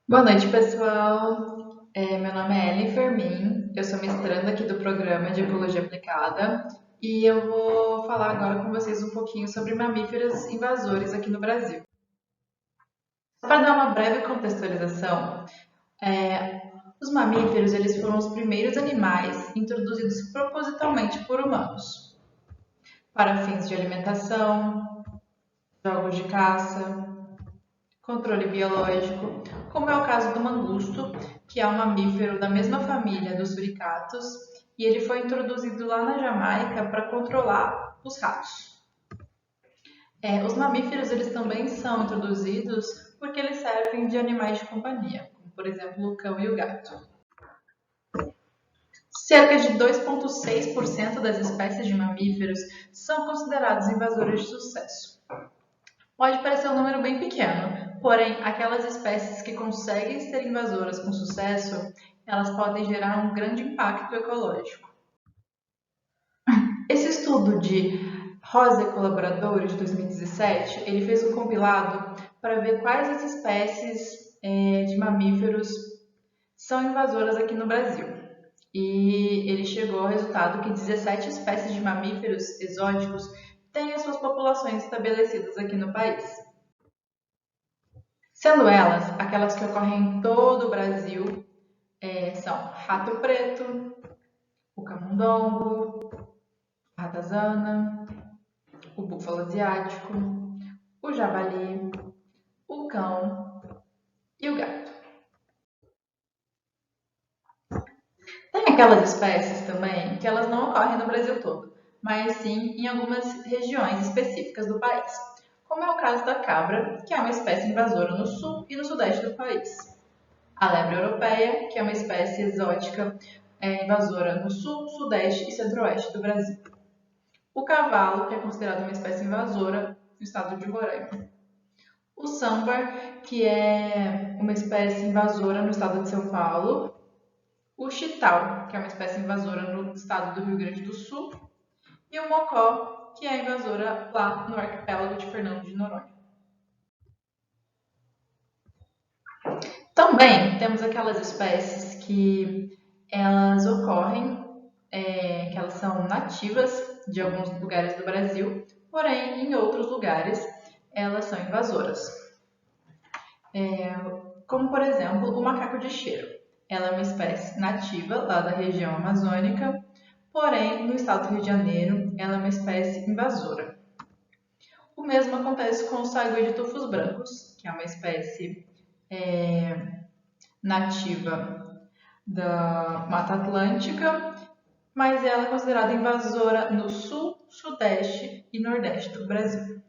Boa noite, pessoal. Meu nome é Ellen Fermin, eu sou mestranda aqui do programa de Ecologia Aplicada e eu vou falar agora com vocês um pouquinho sobre mamíferos invasores aqui no Brasil. Para dar uma breve contextualização, os mamíferos eles foram os primeiros animais introduzidos propositalmente por humanos para fins de alimentação, jogos de caça, controle biológico, como é o caso do mangusto, que é um mamífero da mesma família dos suricatos, e ele foi introduzido lá na Jamaica para controlar os ratos. Os mamíferos eles também são introduzidos porque eles servem de animais de companhia, como por exemplo o cão e o gato. Cerca de 2,6% das espécies de mamíferos são considerados invasores de sucesso. Pode parecer um número bem pequeno, porém, aquelas espécies que conseguem ser invasoras com sucesso, elas podem gerar um grande impacto ecológico. Esse estudo de Rosa e colaboradores, de 2017, ele fez um compilado para ver quais as espécies de mamíferos são invasoras aqui no Brasil. E ele chegou ao resultado que 17 espécies de mamíferos exóticos têm as suas populações estabelecidas aqui no país. Sendo elas, aquelas que ocorrem em todo o Brasil, são rato preto, o camundongo, a ratazana, o búfalo asiático, o javali, o cão e o gato. Tem aquelas espécies também que elas não ocorrem no Brasil todo, mas sim em algumas regiões específicas do país, como é o caso da cabra, que é uma espécie invasora no sul e no sudeste do país. A lebre europeia, que é uma espécie exótica invasora no sul, sudeste e centro-oeste do Brasil. O cavalo, que é considerado uma espécie invasora no estado de Roraima. O sambar, que é uma espécie invasora no estado de São Paulo. O chital, que é uma espécie invasora no estado do Rio Grande do Sul. E o mocó, que é invasora lá no arquipélago de Fernando de Noronha. Também temos aquelas espécies que elas ocorrem, que elas são nativas de alguns lugares do Brasil, porém em outros lugares elas são invasoras. Como por exemplo o macaco de cheiro. Ela é uma espécie nativa lá da região amazônica, porém no estado do Rio de Janeiro ela é uma espécie invasora. O mesmo acontece com o sagui de tufos brancos, que é uma espécie nativa da Mata Atlântica, mas ela é considerada invasora no sul, sudeste e nordeste do Brasil.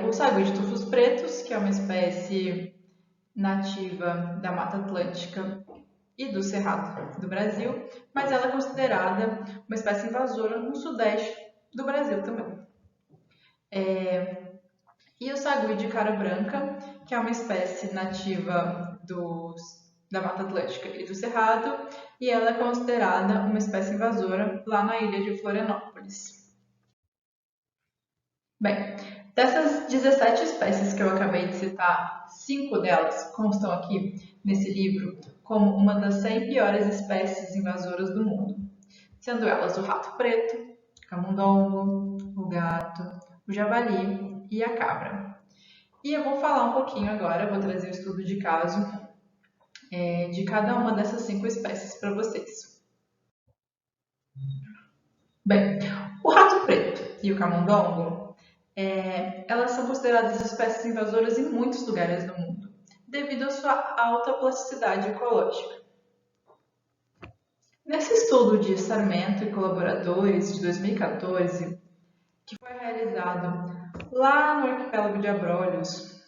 O sagui de tufos pretos, que é uma espécie nativa da Mata Atlântica e do Cerrado do Brasil, mas ela é considerada uma espécie invasora no sudeste do Brasil também. E o sagui de cara branca, que é uma espécie nativa da Mata Atlântica e do Cerrado, e ela é considerada uma espécie invasora lá na ilha de Florianópolis. Bem, dessas 17 espécies que eu acabei de citar, 5 delas constam aqui nesse livro como uma das 100 piores espécies invasoras do mundo, sendo elas o rato preto, o camundongo, o gato, o javali e a cabra. E eu vou falar um pouquinho agora, vou trazer o estudo de caso de cada uma dessas 5 espécies para vocês. Bem, o rato preto e o camundongo, elas são consideradas espécies invasoras em muitos lugares do mundo, devido à sua alta plasticidade ecológica. Nesse estudo de Sarmento e colaboradores de 2014, que foi realizado lá no arquipélago de Abrolhos,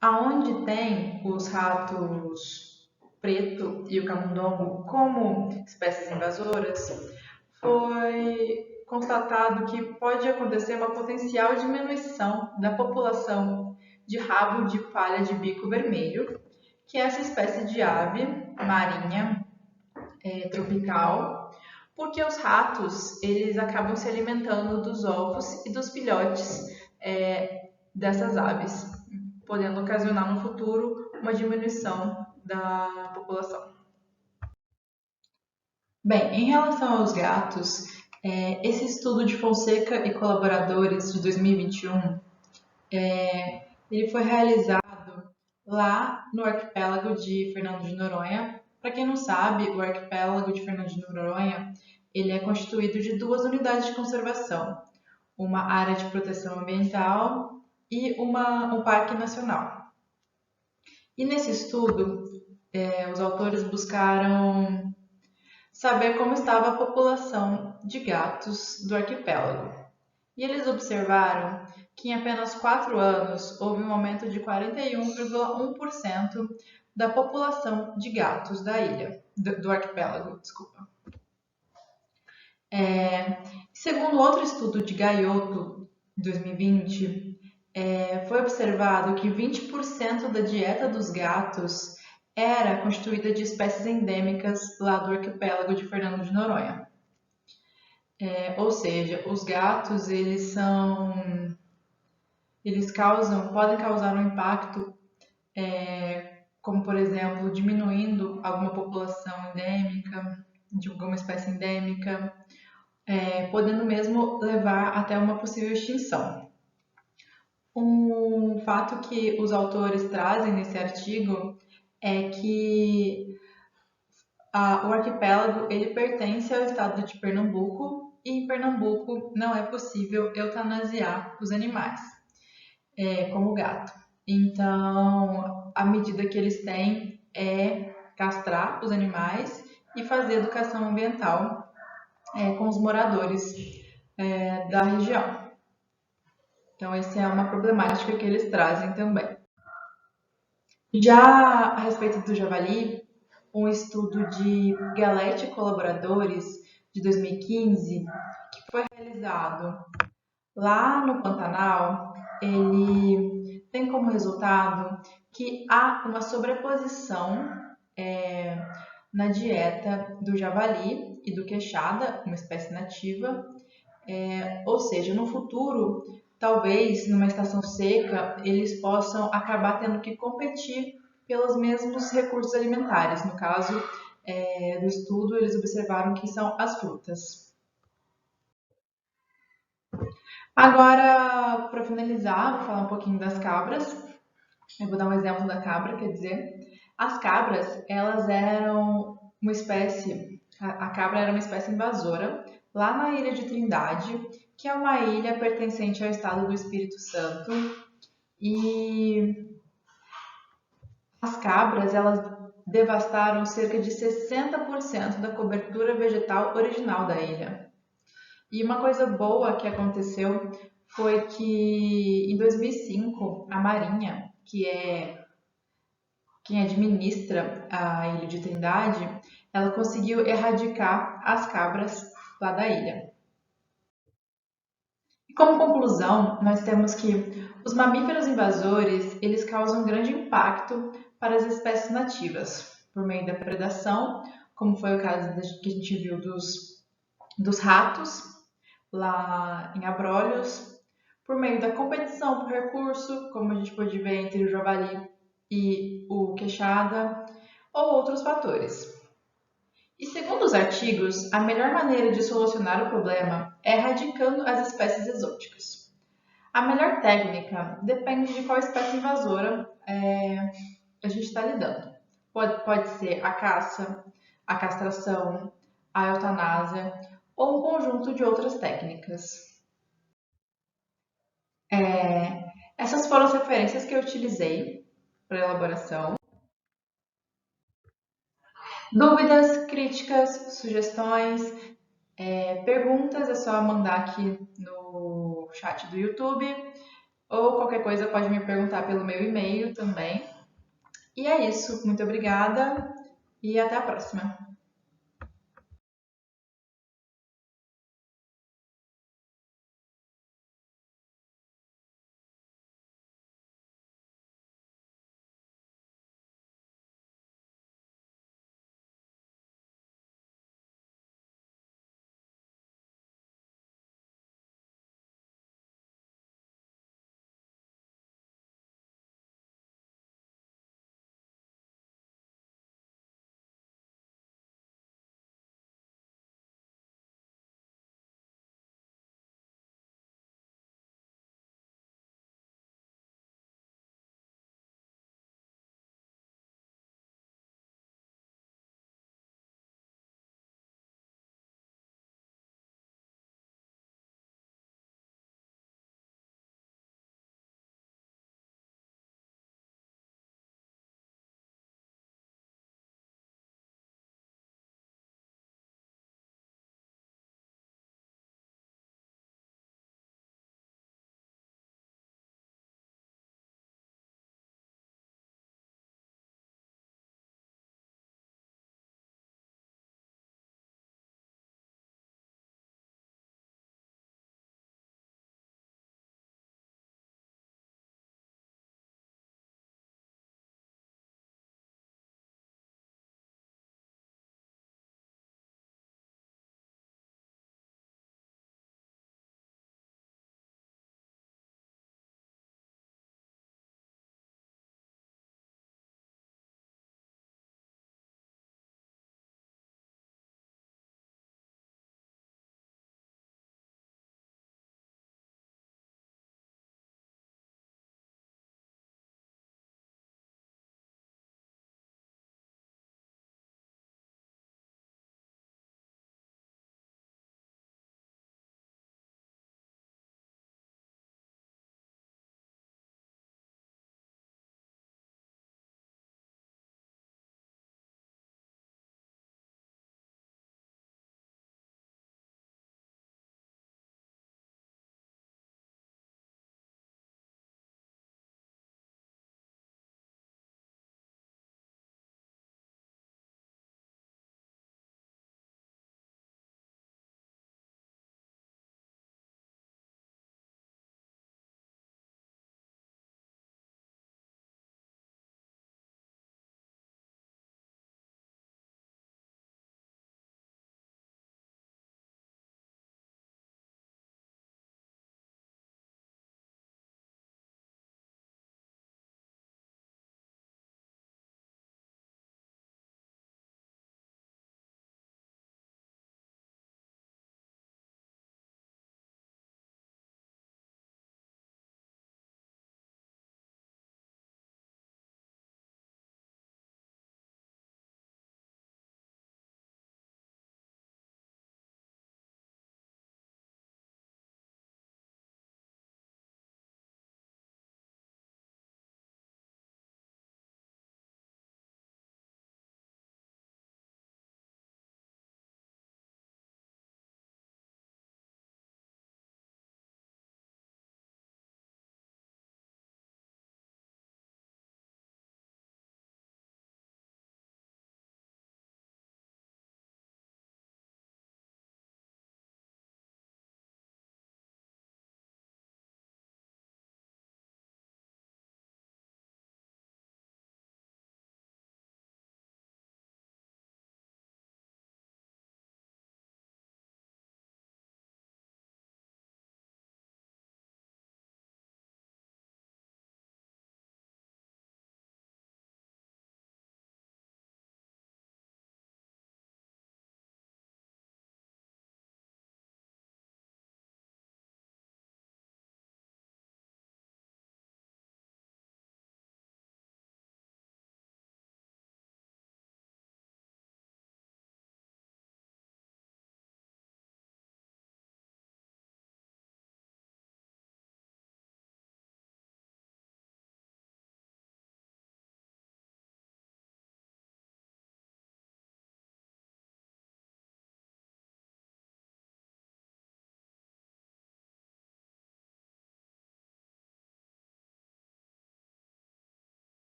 aonde tem os ratos preto e o camundongo como espécies invasoras, foi constatado que pode acontecer uma potencial diminuição da população de rabo de palha de bico vermelho, que é essa espécie de ave marinha tropical, porque os ratos eles acabam se alimentando dos ovos e dos filhotes dessas aves. podendo ocasionar no futuro uma diminuição da população. Bem, em relação aos gatos, esse estudo de Fonseca e colaboradores de 2021, ele foi realizado lá no arquipélago de Fernando de Noronha. Para quem não sabe, o arquipélago de Fernando de Noronha, ele é constituído de 2 unidades de conservação, uma área de proteção ambiental e um parque nacional. E nesse estudo, os autores buscaram saber como estava a população de gatos do arquipélago. E eles observaram que em apenas 4 anos houve um aumento de 41,1% da população de gatos da ilha, do arquipélago, desculpa. Segundo outro estudo de Gaioto, 2020, foi observado que 20% da dieta dos gatos era constituída de espécies endêmicas lá do arquipélago de Fernando de Noronha. Ou seja, os gatos podem causar um impacto, como por exemplo, diminuindo alguma população endêmica, de alguma espécie endêmica, podendo mesmo levar até uma possível extinção. Um fato que os autores trazem nesse artigo é que o arquipélago ele pertence ao estado de Pernambuco e em Pernambuco não é possível eutanasiar os animais, como o gato. Então, a medida que eles têm é castrar os animais e fazer educação ambiental com os moradores da região. Então, essa é uma problemática que eles trazem também. Já a respeito do javali, um estudo de Galete e colaboradores de 2015, que foi realizado lá no Pantanal, ele tem como resultado que há uma sobreposição na dieta do javali e do queixada, uma espécie nativa, ou seja, no futuro, talvez numa estação seca, eles possam acabar tendo que competir pelos mesmos recursos alimentares. No caso do estudo, eles observaram que são as frutas. Agora, para finalizar, vou falar um pouquinho das cabras. Eu vou dar um exemplo da cabra, quer dizer, as cabras, elas eram uma espécie, a cabra era uma espécie invasora lá na ilha de Trindade, que é uma ilha pertencente ao estado do Espírito Santo, e as cabras, elas devastaram cerca de 60% da cobertura vegetal original da ilha. E uma coisa boa que aconteceu foi que em 2005 a Marinha, que é quem administra a ilha de Trindade, ela conseguiu erradicar as cabras lá da ilha. E como conclusão, nós temos que os mamíferos invasores, eles causam grande impacto para as espécies nativas, por meio da predação, como foi o caso que a gente viu dos ratos, lá em Abrolhos, por meio da competição por recurso, como a gente pode ver entre o javali e o queixada, ou outros fatores. E segundo os artigos, a melhor maneira de solucionar o problema é erradicando as espécies exóticas. A melhor técnica depende de qual espécie invasora a gente está lidando. Pode ser a caça, a castração, a eutanásia ou um conjunto de outras técnicas. Essas foram as referências que eu utilizei para a elaboração. Dúvidas, críticas, sugestões, perguntas é só mandar aqui no chat do YouTube ou qualquer coisa pode me perguntar pelo meu e-mail também. E é isso. Muito obrigada e até a próxima.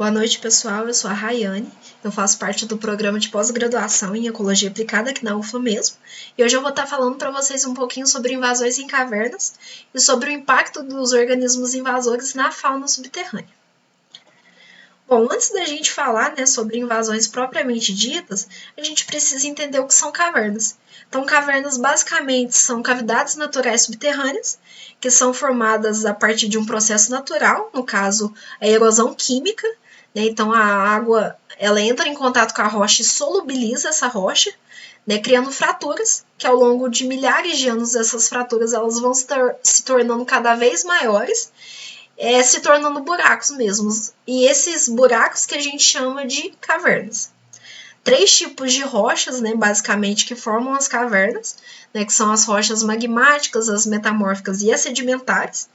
Boa noite, pessoal. Eu sou a Rayane. Eu faço parte do programa de pós-graduação em Ecologia Aplicada aqui na UFLA mesmo. E hoje eu vou estar falando para vocês um pouquinho sobre invasões em cavernas e sobre o impacto dos organismos invasores na fauna subterrânea. Bom, antes da gente falar, sobre invasões propriamente ditas, a gente precisa entender o que são cavernas. Então, cavernas basicamente são cavidades naturais subterrâneas, que são formadas a partir de um processo natural, no caso, a erosão química. Então, a água ela entra em contato com a rocha e solubiliza essa rocha, criando fraturas, que ao longo de milhares de anos essas fraturas elas vão se tornando cada vez maiores, se tornando buracos mesmos. E esses buracos que a gente chama de cavernas. 3 tipos de rochas, basicamente, que formam as cavernas, que são as rochas magmáticas, as metamórficas e as sedimentares.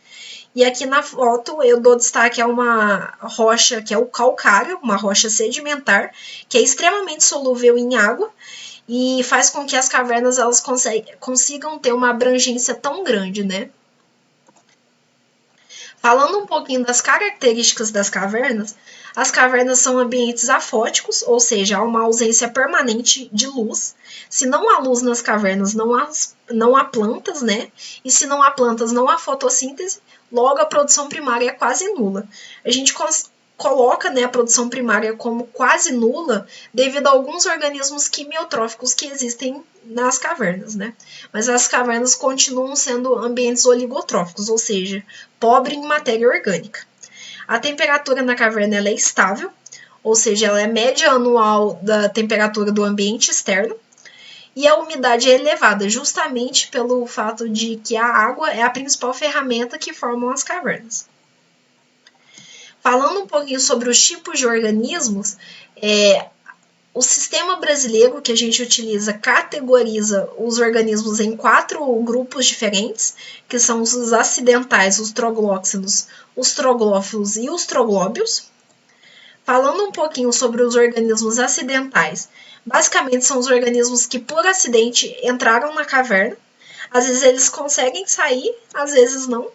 E aqui na foto eu dou destaque a uma rocha que é o calcário, uma rocha sedimentar, que é extremamente solúvel em água e faz com que as cavernas elas consigam ter uma abrangência tão grande, Falando um pouquinho das características das cavernas, as cavernas são ambientes afóticos, ou seja, há uma ausência permanente de luz. Se não há luz nas cavernas, não há plantas, E se não há plantas, não há fotossíntese, logo a produção primária é quase nula. A gente coloca a produção primária como quase nula devido a alguns organismos quimiotróficos que existem nas cavernas, Mas as cavernas continuam sendo ambientes oligotróficos, ou seja, pobre em matéria orgânica. A temperatura na caverna ela é estável, ou seja, ela é média anual da temperatura do ambiente externo, e a umidade é elevada, justamente pelo fato de que a água é a principal ferramenta que formam as cavernas. Falando um pouquinho sobre os tipos de organismos, o sistema brasileiro que a gente utiliza categoriza os organismos em 4 grupos diferentes, que são os acidentais, os troglóxinos, os troglófilos e os troglóbios. Falando um pouquinho sobre os organismos acidentais, basicamente são os organismos que por acidente entraram na caverna. Às vezes eles conseguem sair, às vezes não.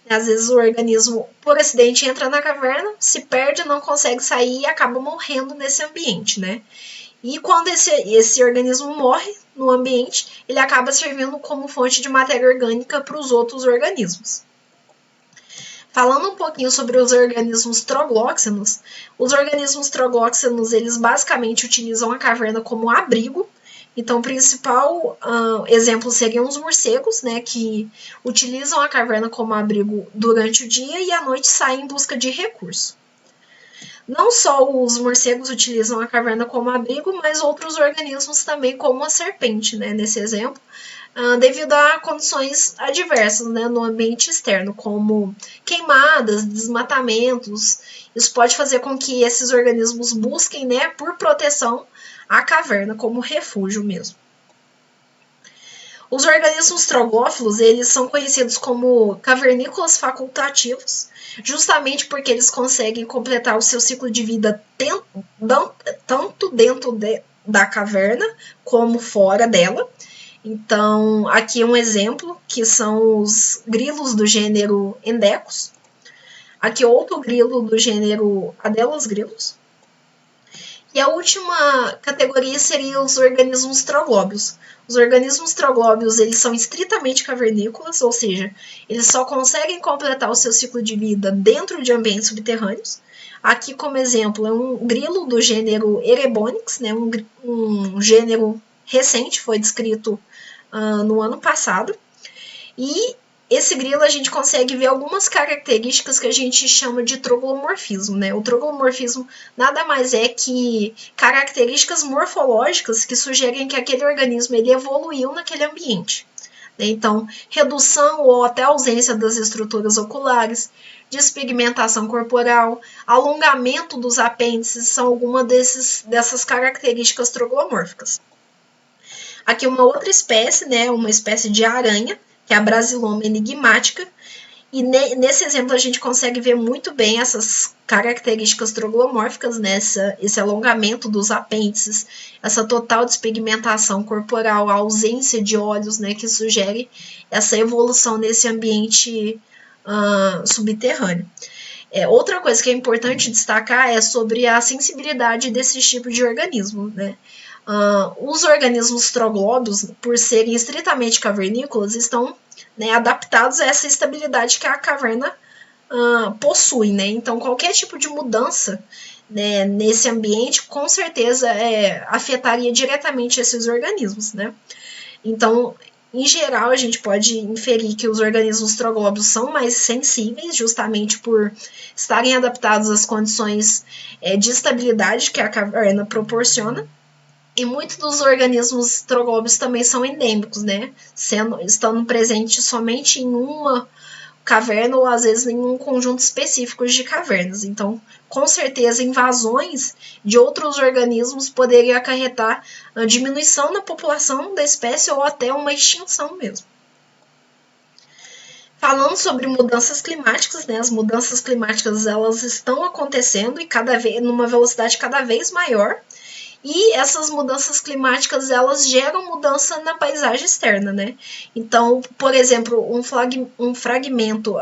Às vezes o organismo, por acidente, entra na caverna, se perde, não consegue sair e acaba morrendo nesse ambiente, E quando esse organismo morre no ambiente, ele acaba servindo como fonte de matéria orgânica para os outros organismos. Falando um pouquinho sobre os organismos troglóxinos, os organismos troglóxinos, eles basicamente utilizam a caverna como abrigo. Então, o principal exemplo seriam os morcegos, que utilizam a caverna como abrigo durante o dia e à noite saem em busca de recurso. Não só os morcegos utilizam a caverna como abrigo, mas outros organismos também, como a serpente, nesse exemplo, devido a condições adversas no ambiente externo, como queimadas, desmatamentos. Isso pode fazer com que esses organismos busquem, por proteção, a caverna como refúgio mesmo. Os organismos troglófilos, eles são conhecidos como cavernícolas facultativos, justamente porque eles conseguem completar o seu ciclo de vida tanto dentro da caverna como fora dela. Então, aqui um exemplo, que são os grilos do gênero Endecus. Aqui outro grilo do gênero Adelos grilos. E a última categoria seria os organismos troglóbios. Os organismos troglóbios, eles são estritamente cavernícolas, ou seja, eles só conseguem completar o seu ciclo de vida dentro de ambientes subterrâneos. Aqui, como exemplo, é um grilo do gênero Erebonyx, um gênero recente, foi descrito no ano passado. E esse grilo a gente consegue ver algumas características que a gente chama de troglomorfismo. O troglomorfismo nada mais é que características morfológicas que sugerem que aquele organismo ele evoluiu naquele ambiente. Então, redução ou até ausência das estruturas oculares, despigmentação corporal, alongamento dos apêndices são algumas dessas características troglomórficas. Aqui uma outra espécie, uma espécie de aranha, que é a Brasiloma enigmática, e nesse exemplo a gente consegue ver muito bem essas características troglomórficas, esse alongamento dos apêndices, essa total despigmentação corporal, a ausência de olhos, que sugere essa evolução nesse ambiente subterrâneo. Outra coisa que é importante destacar é sobre a sensibilidade desses tipos de organismo, né? Os organismos troglóbios, por serem estritamente cavernícolas, estão, né, adaptados a essa estabilidade que a caverna possui, né? Então, qualquer tipo de mudança, né, nesse ambiente, com certeza afetaria diretamente esses organismos, né? Então, em geral, a gente pode inferir que os organismos troglóbios são mais sensíveis, justamente por estarem adaptados às condições de estabilidade que a caverna proporciona. E muitos dos organismos troglóbios também são endêmicos, né? Estando presentes somente em uma caverna ou às vezes em um conjunto específico de cavernas. Então, com certeza, invasões de outros organismos poderiam acarretar a diminuição na população da espécie ou até uma extinção mesmo. Falando sobre mudanças climáticas, né? As mudanças climáticas elas estão acontecendo e numa velocidade cada vez maior. E essas mudanças climáticas, elas geram mudança na paisagem externa, né? Então, por exemplo, um fragmento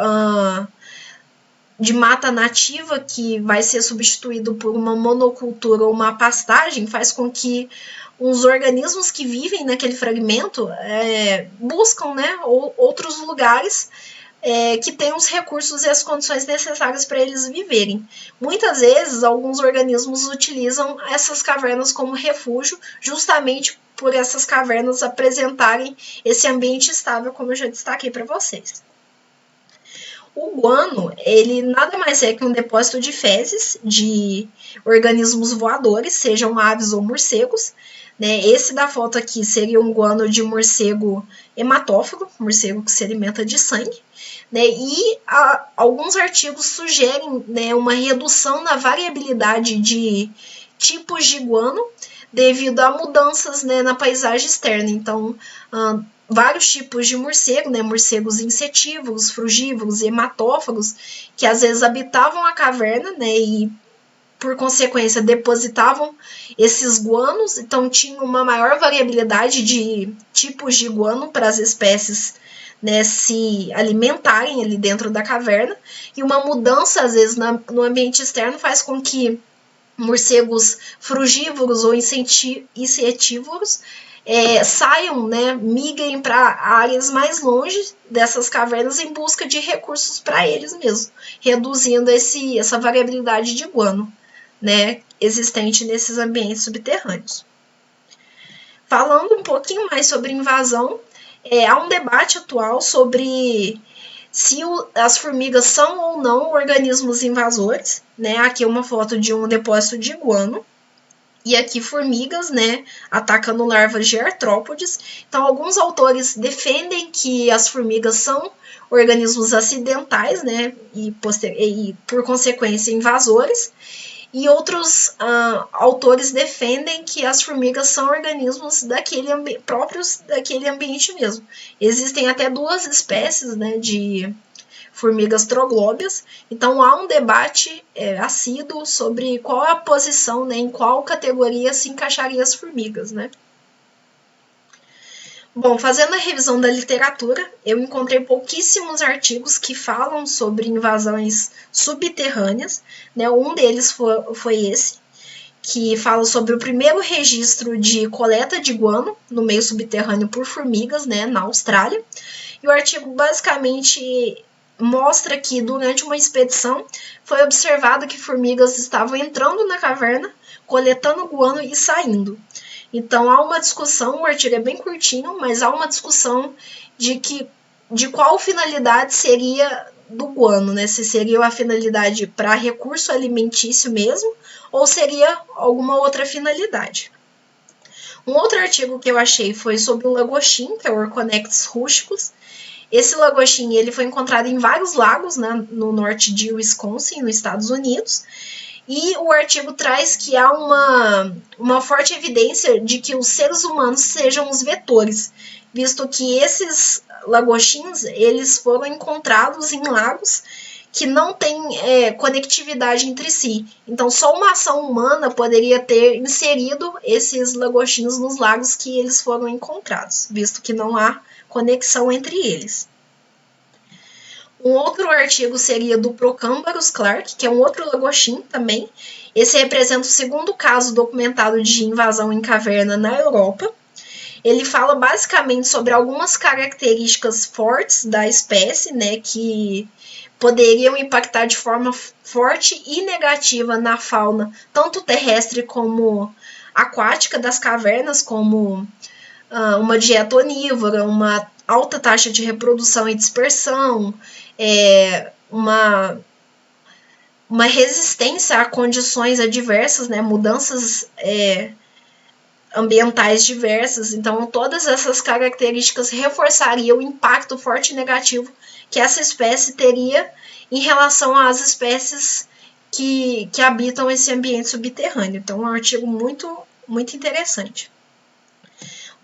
de mata nativa que vai ser substituído por uma monocultura ou uma pastagem faz com que os organismos que vivem naquele fragmento buscam, né, outros lugares que tem os recursos e as condições necessárias para eles viverem. Muitas vezes, alguns organismos utilizam essas cavernas como refúgio, justamente por essas cavernas apresentarem esse ambiente estável, como eu já destaquei para vocês. O guano, ele nada mais é que um depósito de fezes de organismos voadores, sejam aves ou morcegos, né? Esse da foto aqui seria um guano de morcego hematófago, morcego que se alimenta de sangue. Né, e alguns artigos sugerem, né, uma redução na variabilidade de tipos de guano devido a mudanças, né, na paisagem externa. Então, vários tipos de morcego, né, morcegos insetívoros, frugívoros e hematófagos, que às vezes habitavam a caverna, né, e por consequência depositavam esses guanos, então tinha uma maior variabilidade de tipos de guano para as espécies, né, se alimentarem ali dentro da caverna, e uma mudança, às vezes, no ambiente externo faz com que morcegos frugívoros ou insetívoros saiam, né, migrem para áreas mais longe dessas cavernas em busca de recursos para eles mesmos, reduzindo essa variabilidade de guano, né, existente nesses ambientes subterrâneos. Falando um pouquinho mais sobre invasão, há um debate atual sobre se as formigas são ou não organismos invasores, né? Aqui é uma foto de um depósito de guano. E aqui formigas, né, atacando larvas de artrópodes. Então, alguns autores defendem que as formigas são organismos acidentais, né, e por consequência invasores. E outros autores defendem que as formigas são organismos próprios daquele ambiente mesmo. Existem até 2 espécies, né, de formigas troglóbias, então há um debate assíduo sobre qual é a posição, né, em qual categoria se encaixaria as formigas, né. Bom, fazendo a revisão da literatura, eu encontrei pouquíssimos artigos que falam sobre invasões subterrâneas, né? Um deles foi esse, que fala sobre o primeiro registro de coleta de guano no meio subterrâneo por formigas, né, na Austrália. E o artigo basicamente mostra que durante uma expedição foi observado que formigas estavam entrando na caverna, coletando guano e saindo. Então, há uma discussão, o artigo é bem curtinho, mas há uma discussão de qual finalidade seria do guano, né? Se seria a finalidade para recurso alimentício mesmo, ou seria alguma outra finalidade. Um outro artigo que eu achei foi sobre o lagostim, que é o Orconectes rústicus. Esse lagostim ele foi encontrado em vários lagos, né, no norte de Wisconsin, nos Estados Unidos. E o artigo traz que há uma forte evidência de que os seres humanos sejam os vetores, visto que esses lagostins eles foram encontrados em lagos que não têm conectividade entre si. Então, só uma ação humana poderia ter inserido esses lagostins nos lagos que eles foram encontrados, visto que não há conexão entre eles. Um outro artigo seria do Procambarus Clark, que é um outro lagostim também. Esse representa o segundo caso documentado de invasão em caverna na Europa. Ele fala basicamente sobre algumas características fortes da espécie, né, que poderiam impactar de forma forte e negativa na fauna, tanto terrestre como aquática das cavernas, como uma dieta onívora, uma alta taxa de reprodução e dispersão, uma resistência a condições adversas, né, mudanças ambientais diversas. Então, todas essas características reforçariam o impacto forte e negativo que essa espécie teria em relação às espécies que habitam esse ambiente subterrâneo. Então, é um artigo muito, muito interessante.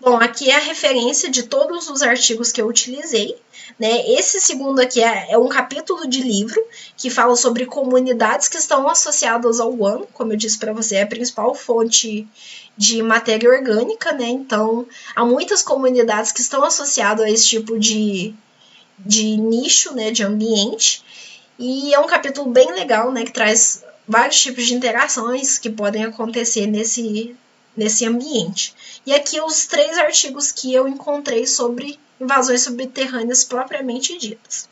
Bom, aqui é a referência de todos os artigos que eu utilizei. Né? Esse segundo aqui é um capítulo de livro que fala sobre comunidades que estão associadas ao guano. Como eu disse para você, é a principal fonte de matéria orgânica, né? Então, há muitas comunidades que estão associadas a esse tipo de nicho, né, de ambiente. E é um capítulo bem legal, né, que traz vários tipos de interações que podem acontecer nesse ambiente. E aqui os 3 artigos que eu encontrei sobre invasões subterrâneas propriamente ditas.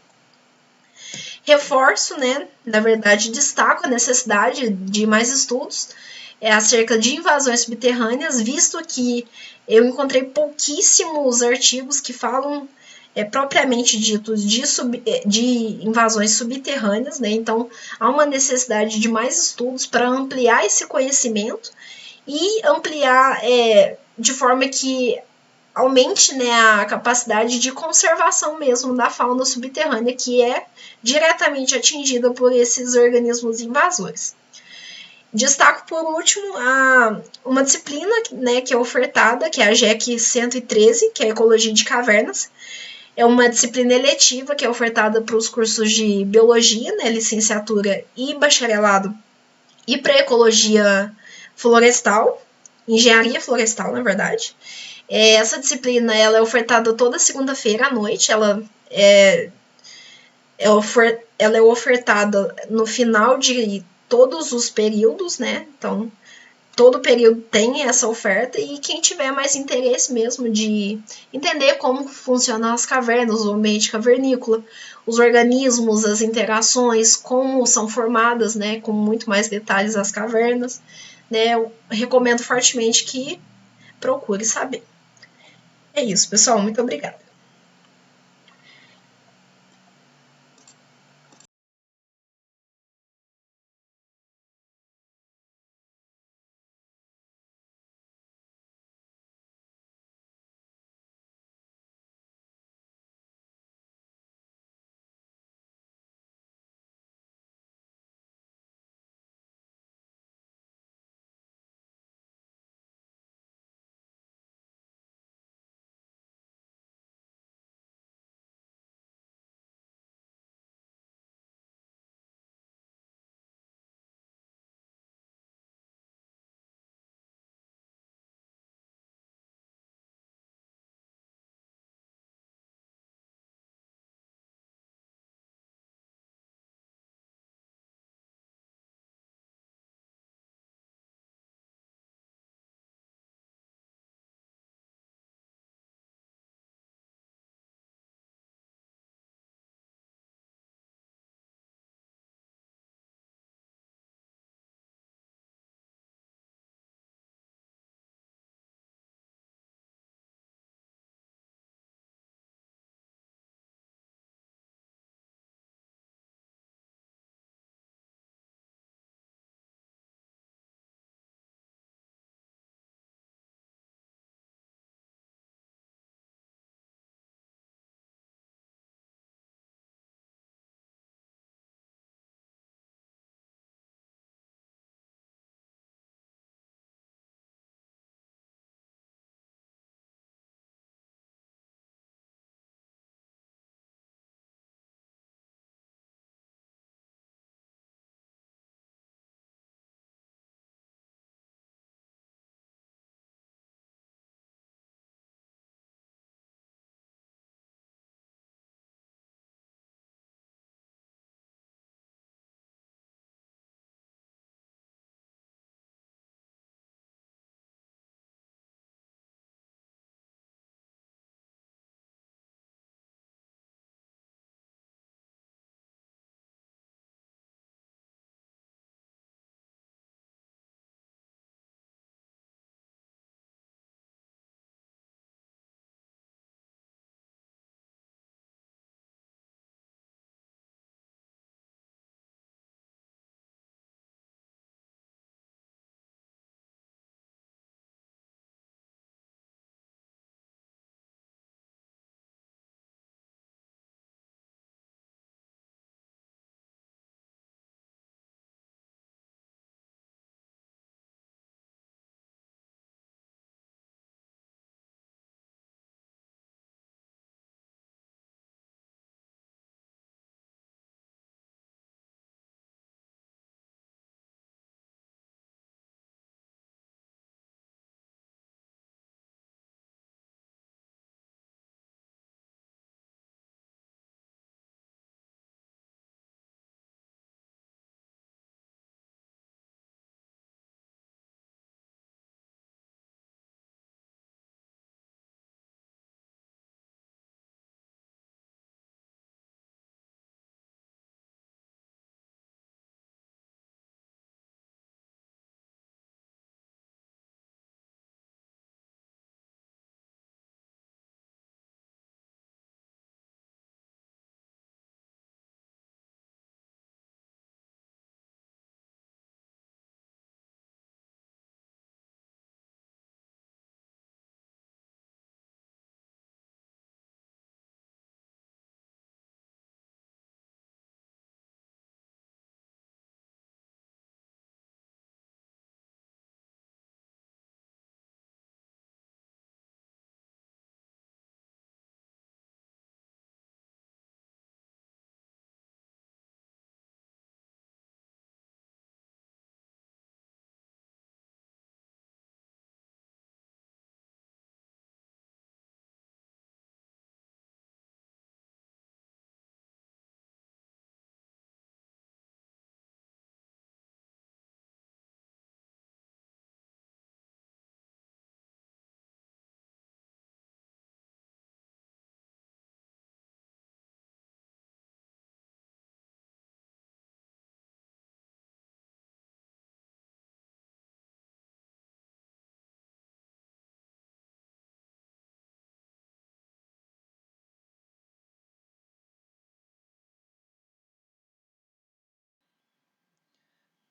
Reforço, né, na verdade, destaco a necessidade de mais estudos acerca de invasões subterrâneas, visto que eu encontrei pouquíssimos artigos que falam propriamente ditos de invasões subterrâneas, né? Então, há uma necessidade de mais estudos para ampliar esse conhecimento e ampliar de forma que aumente, né, a capacidade de conservação mesmo da fauna subterrânea, que é diretamente atingida por esses organismos invasores. Destaco, por último, uma disciplina, né, que é ofertada, que é a GEC 113, que é a Ecologia de Cavernas. É uma disciplina eletiva que é ofertada para os cursos de Biologia, né, licenciatura e bacharelado, e para Ecologia Florestal, Engenharia Florestal, na verdade. Essa disciplina ela é ofertada toda segunda-feira à noite, ela é ofertada no final de todos os períodos, né? Então, todo período tem essa oferta e quem tiver mais interesse mesmo de entender como funcionam as cavernas, o ambiente cavernícola, os organismos, as interações, como são formadas, né, com muito mais detalhes as cavernas, né, eu recomendo fortemente que procure saber. É isso, pessoal, muito obrigada.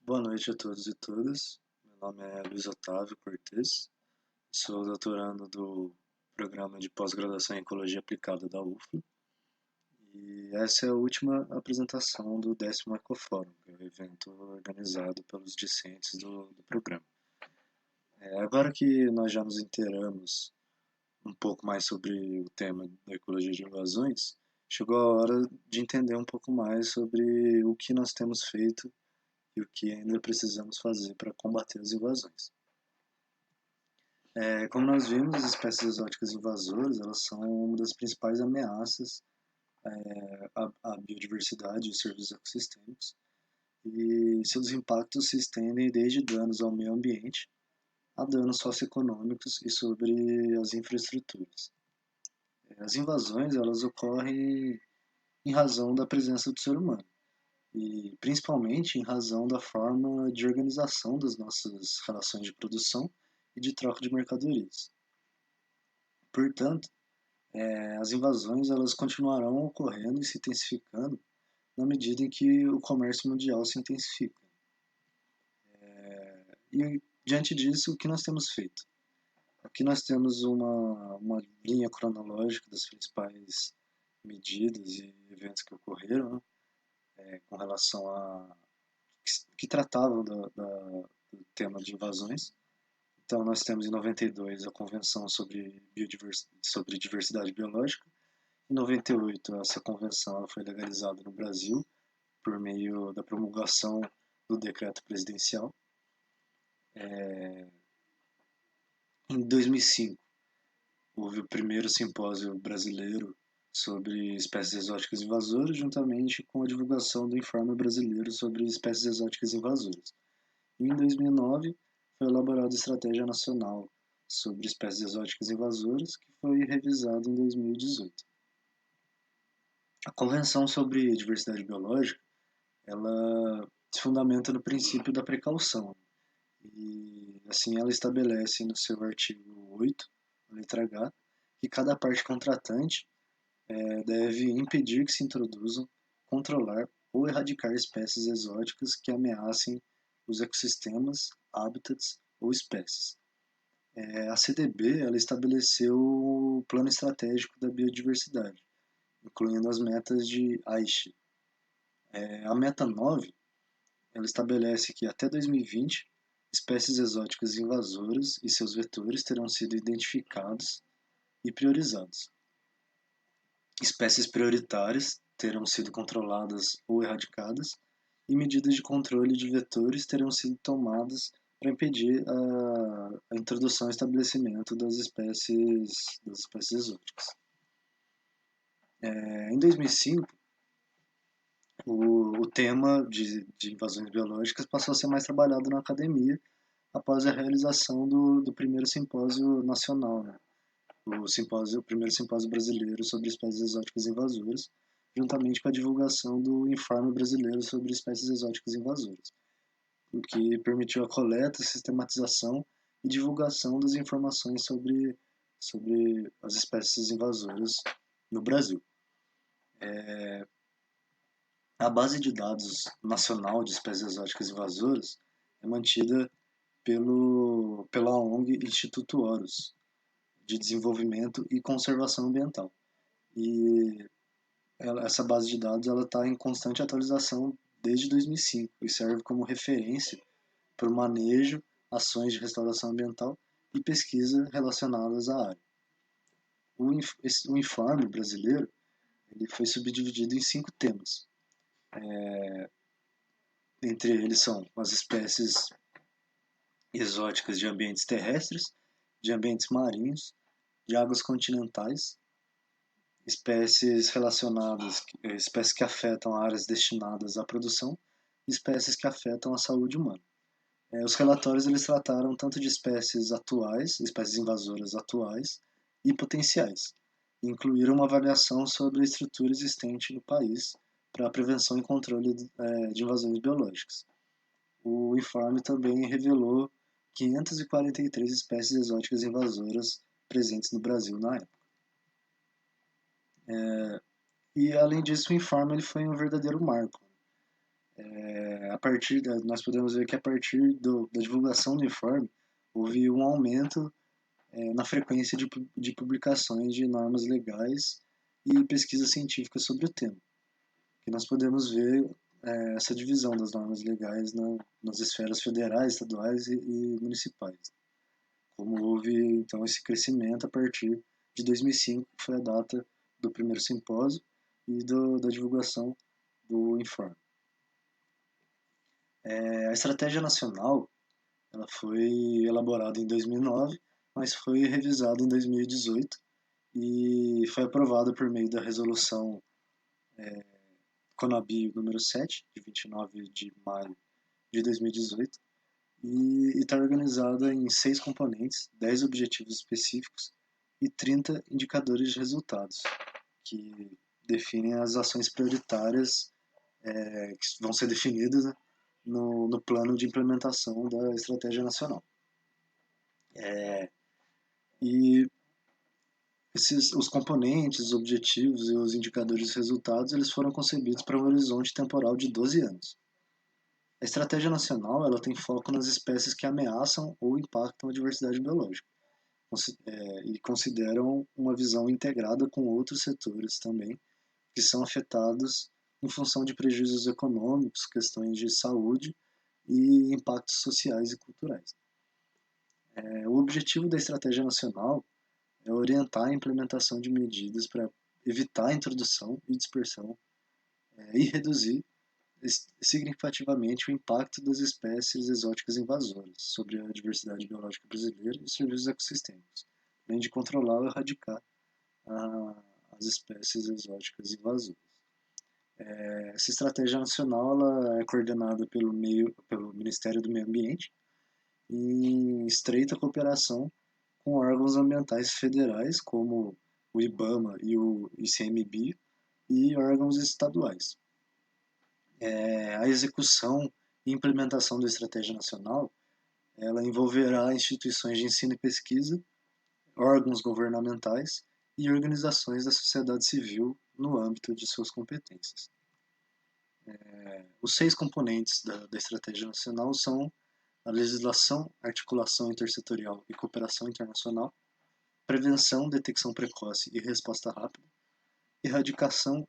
Boa noite a todos e todas. Meu nome é Luiz Otávio Cortes, sou doutorando do programa de pós-graduação em Ecologia Aplicada da UFLA e essa é a última apresentação do 10º Ecofórum, que é o evento organizado pelos discentes do programa. Agora que nós já nos inteiramos um pouco mais sobre o tema da ecologia de invasões, chegou a hora de entender um pouco mais sobre o que nós temos feito e o que ainda precisamos fazer para combater as invasões. Como nós vimos, as espécies exóticas invasoras elas são uma das principais ameaças à biodiversidade e aos serviços ecossistêmicos, e seus impactos se estendem desde danos ao meio ambiente a danos socioeconômicos e sobre as infraestruturas. As invasões elas ocorrem em razão da presença do ser humano, e principalmente em razão da forma de organização das nossas relações de produção e de troca de mercadorias. Portanto, as invasões elas continuarão ocorrendo e se intensificando na medida em que o comércio mundial se intensifica. E diante disso, o que nós temos feito? Aqui nós temos uma linha cronológica das principais medidas e eventos que ocorreram, né, com relação a que tratavam do tema de invasões. Então, nós temos em 92 a Convenção sobre Diversidade Biológica. Em 98, essa convenção foi legalizada no Brasil por meio da promulgação do decreto presidencial. Em 2005, houve o primeiro simpósio brasileiro sobre espécies exóticas invasoras, juntamente com a divulgação do Informe Brasileiro sobre Espécies Exóticas Invasoras. E em 2009, foi elaborada a Estratégia Nacional sobre Espécies Exóticas Invasoras, que foi revisada em 2018. A Convenção sobre Diversidade Biológica, ela se fundamenta no princípio da precaução, e assim ela estabelece no seu artigo 8, letra H, que cada parte contratante deve impedir que se introduzam, controlar ou erradicar espécies exóticas que ameacem os ecossistemas, hábitats ou espécies. A CDB ela estabeleceu o Plano Estratégico da Biodiversidade, incluindo as metas de Aichi. A meta 9 ela estabelece que até 2020 espécies exóticas invasoras e seus vetores terão sido identificados e priorizados. Espécies prioritárias terão sido controladas ou erradicadas, e medidas de controle de vetores terão sido tomadas para impedir a introdução e estabelecimento das espécies exóticas. Em 2005, o tema de invasões biológicas passou a ser mais trabalhado na academia após a realização do primeiro simpósio nacional, né? O primeiro simpósio brasileiro sobre espécies exóticas invasoras, juntamente com a divulgação do Informe Brasileiro sobre Espécies Exóticas Invasoras, o que permitiu a coleta, sistematização e divulgação das informações sobre as espécies invasoras no Brasil. A base de dados nacional de espécies exóticas invasoras é mantida pela ONG Instituto Horus, de Desenvolvimento e Conservação Ambiental. E essa base de dados está em constante atualização desde 2005 e serve como referência para o manejo, ações de restauração ambiental e pesquisa relacionadas à área. O informe brasileiro ele foi subdividido em 5 temas. Entre eles são as espécies exóticas de ambientes terrestres, de ambientes marinhos, de águas continentais, espécies que afetam áreas destinadas à produção, e espécies que afetam a saúde humana. Os relatórios eles trataram tanto de espécies atuais, espécies invasoras atuais e potenciais, e incluíram uma avaliação sobre a estrutura existente no país para a prevenção e controle de invasões biológicas. O informe também revelou 543 espécies exóticas invasoras presentes no Brasil na época. E além disso, o informe ele foi um verdadeiro marco. Nós podemos ver que a partir da divulgação do informe houve um aumento na frequência de publicações de normas legais e pesquisas científicas sobre o tema. Que nós podemos ver essa divisão das normas legais nas esferas federais, estaduais e municipais. Como houve, então, esse crescimento a partir de 2005, que foi a data do primeiro simpósio e da divulgação do informe. A estratégia nacional ela foi elaborada em 2009, mas foi revisada em 2018 e foi aprovada por meio da resolução CONABI número 7, de 29 de maio de 2018, e está organizada em 6 componentes, 10 objetivos específicos e 30 indicadores de resultados, que definem as ações prioritárias que vão ser definidas, né, no plano de implementação da estratégia nacional. E os componentes, os objetivos e os indicadores de resultados, eles foram concebidos para um horizonte temporal de 12 anos. A estratégia nacional ela tem foco nas espécies que ameaçam ou impactam a diversidade biológica e consideram uma visão integrada com outros setores também, que são afetados em função de prejuízos econômicos, questões de saúde e impactos sociais e culturais. O objetivo da estratégia nacional é orientar a implementação de medidas para evitar a introdução e dispersão e reduzir significativamente o impacto das espécies exóticas invasoras sobre a diversidade biológica brasileira e os serviços ecossistêmicos, além de controlar ou erradicar as espécies exóticas invasoras. Essa estratégia nacional ela é coordenada pelo Ministério do Meio Ambiente em estreita cooperação com órgãos ambientais federais, como o IBAMA e o ICMBio, e órgãos estaduais. A execução e implementação da estratégia nacional ela envolverá instituições de ensino e pesquisa, órgãos governamentais e organizações da sociedade civil no âmbito de suas competências. Os 6 componentes da estratégia nacional são a legislação, articulação intersetorial e cooperação internacional, prevenção, detecção precoce e resposta rápida, erradicação,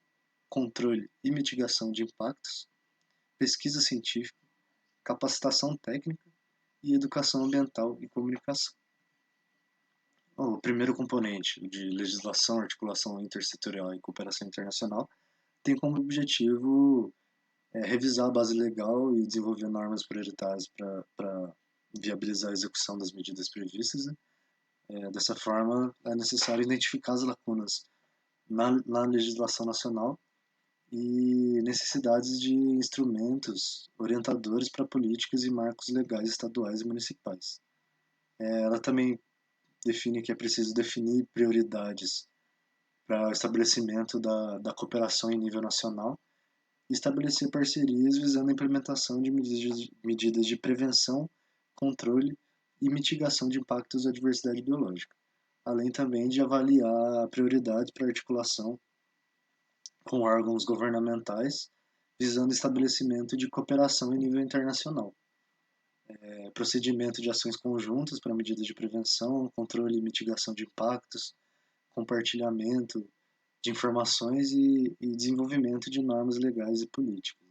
controle e mitigação de impactos, pesquisa científica, capacitação técnica e educação ambiental e comunicação. O primeiro componente, de legislação, articulação intersetorial e cooperação internacional, tem como objetivo revisar a base legal e desenvolver normas prioritárias para viabilizar a execução das medidas previstas. Né? Dessa forma, é necessário identificar as lacunas na legislação nacional e necessidades de instrumentos orientadores para políticas e marcos legais estaduais e municipais. Ela também define que é preciso definir prioridades para o estabelecimento da cooperação em nível nacional e estabelecer parcerias visando a implementação de medidas de prevenção, controle e mitigação de impactos da diversidade biológica, além também de avaliar a prioridade para articulação com órgãos governamentais, visando o estabelecimento de cooperação em nível internacional, procedimento de ações conjuntas para medidas de prevenção, controle e mitigação de impactos, compartilhamento de informações e desenvolvimento de normas legais e políticas.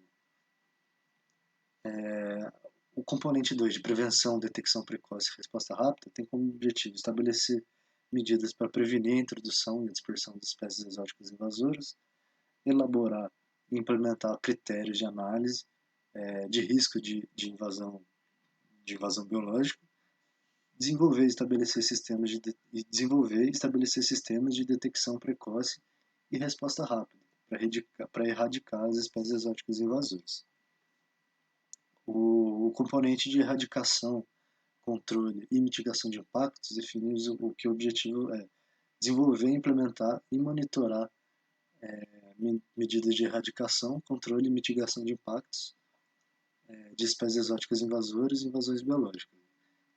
O componente 2, de prevenção, detecção precoce e resposta rápida, tem como objetivo estabelecer medidas para prevenir a introdução e a dispersão de espécies exóticas invasoras, elaborar e implementar critérios de análise de risco de invasão biológica, desenvolver e estabelecer sistemas de detecção precoce e resposta rápida para erradicar as espécies exóticas invasoras. O componente de erradicação, controle e mitigação de impactos define que o objetivo é desenvolver, implementar e monitorar medidas de erradicação, controle e mitigação de impactos de espécies exóticas invasoras e invasões biológicas.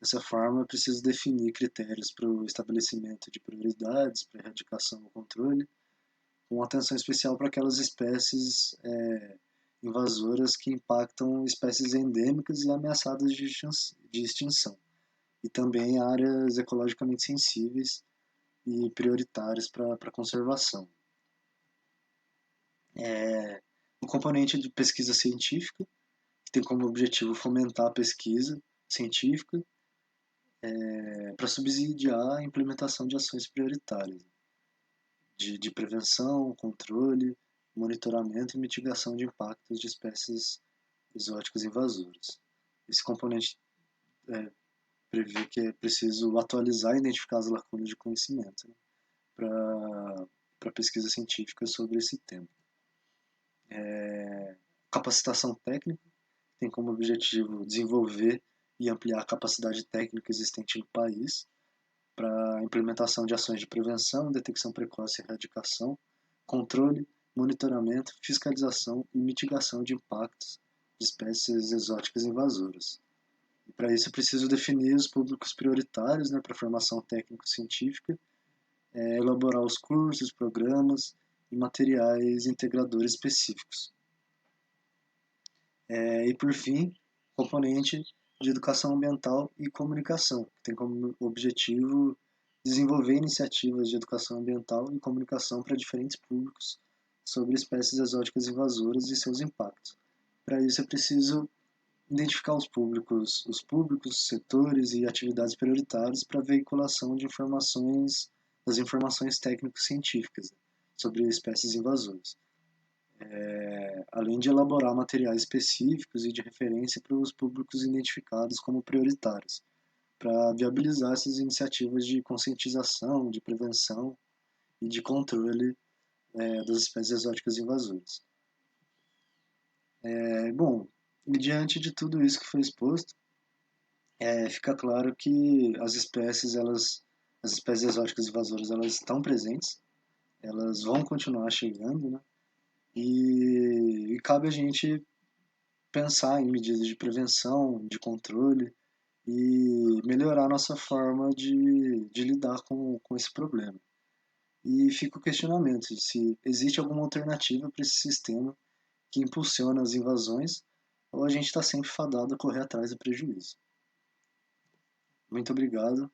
Dessa forma, é preciso definir critérios para o estabelecimento de prioridades para erradicação ou controle, com atenção especial para aquelas espécies invasoras que impactam espécies endêmicas e ameaçadas de extinção, e também áreas ecologicamente sensíveis e prioritárias para a conservação. Um componente de pesquisa científica, que tem como objetivo fomentar a pesquisa científica para subsidiar a implementação de ações prioritárias de prevenção, controle, monitoramento e mitigação de impactos de espécies exóticas invasoras. Esse componente prevê que é preciso atualizar e identificar as lacunas de conhecimento, né, para pesquisa científica sobre esse tema. Capacitação técnica tem como objetivo desenvolver e ampliar a capacidade técnica existente no país para a implementação de ações de prevenção, detecção precoce e erradicação, controle, monitoramento, fiscalização e mitigação de impactos de espécies exóticas invasoras. E para isso é preciso definir os públicos prioritários, né, para a formação técnico-científica, elaborar os cursos, programas e materiais integradores específicos. E por fim, componente de educação ambiental e comunicação, que tem como objetivo desenvolver iniciativas de educação ambiental e comunicação para diferentes públicos sobre espécies exóticas invasoras e seus impactos. Para isso é preciso identificar os públicos, setores e atividades prioritárias para a veiculação de das informações técnico-científicas sobre espécies invasoras. Além de elaborar materiais específicos e de referência para os públicos identificados como prioritários, para viabilizar essas iniciativas de conscientização, de prevenção e de controle das espécies exóticas invasoras. Bom, e diante de tudo isso que foi exposto, fica claro que as espécies exóticas invasoras, elas estão presentes, elas vão continuar chegando, né? E cabe a gente pensar em medidas de prevenção, de controle e melhorar a nossa forma de lidar com esse problema. E fica o questionamento se existe alguma alternativa para esse sistema que impulsiona as invasões ou a gente está sempre fadado a correr atrás do prejuízo. Muito obrigado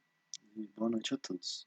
e boa noite a todos.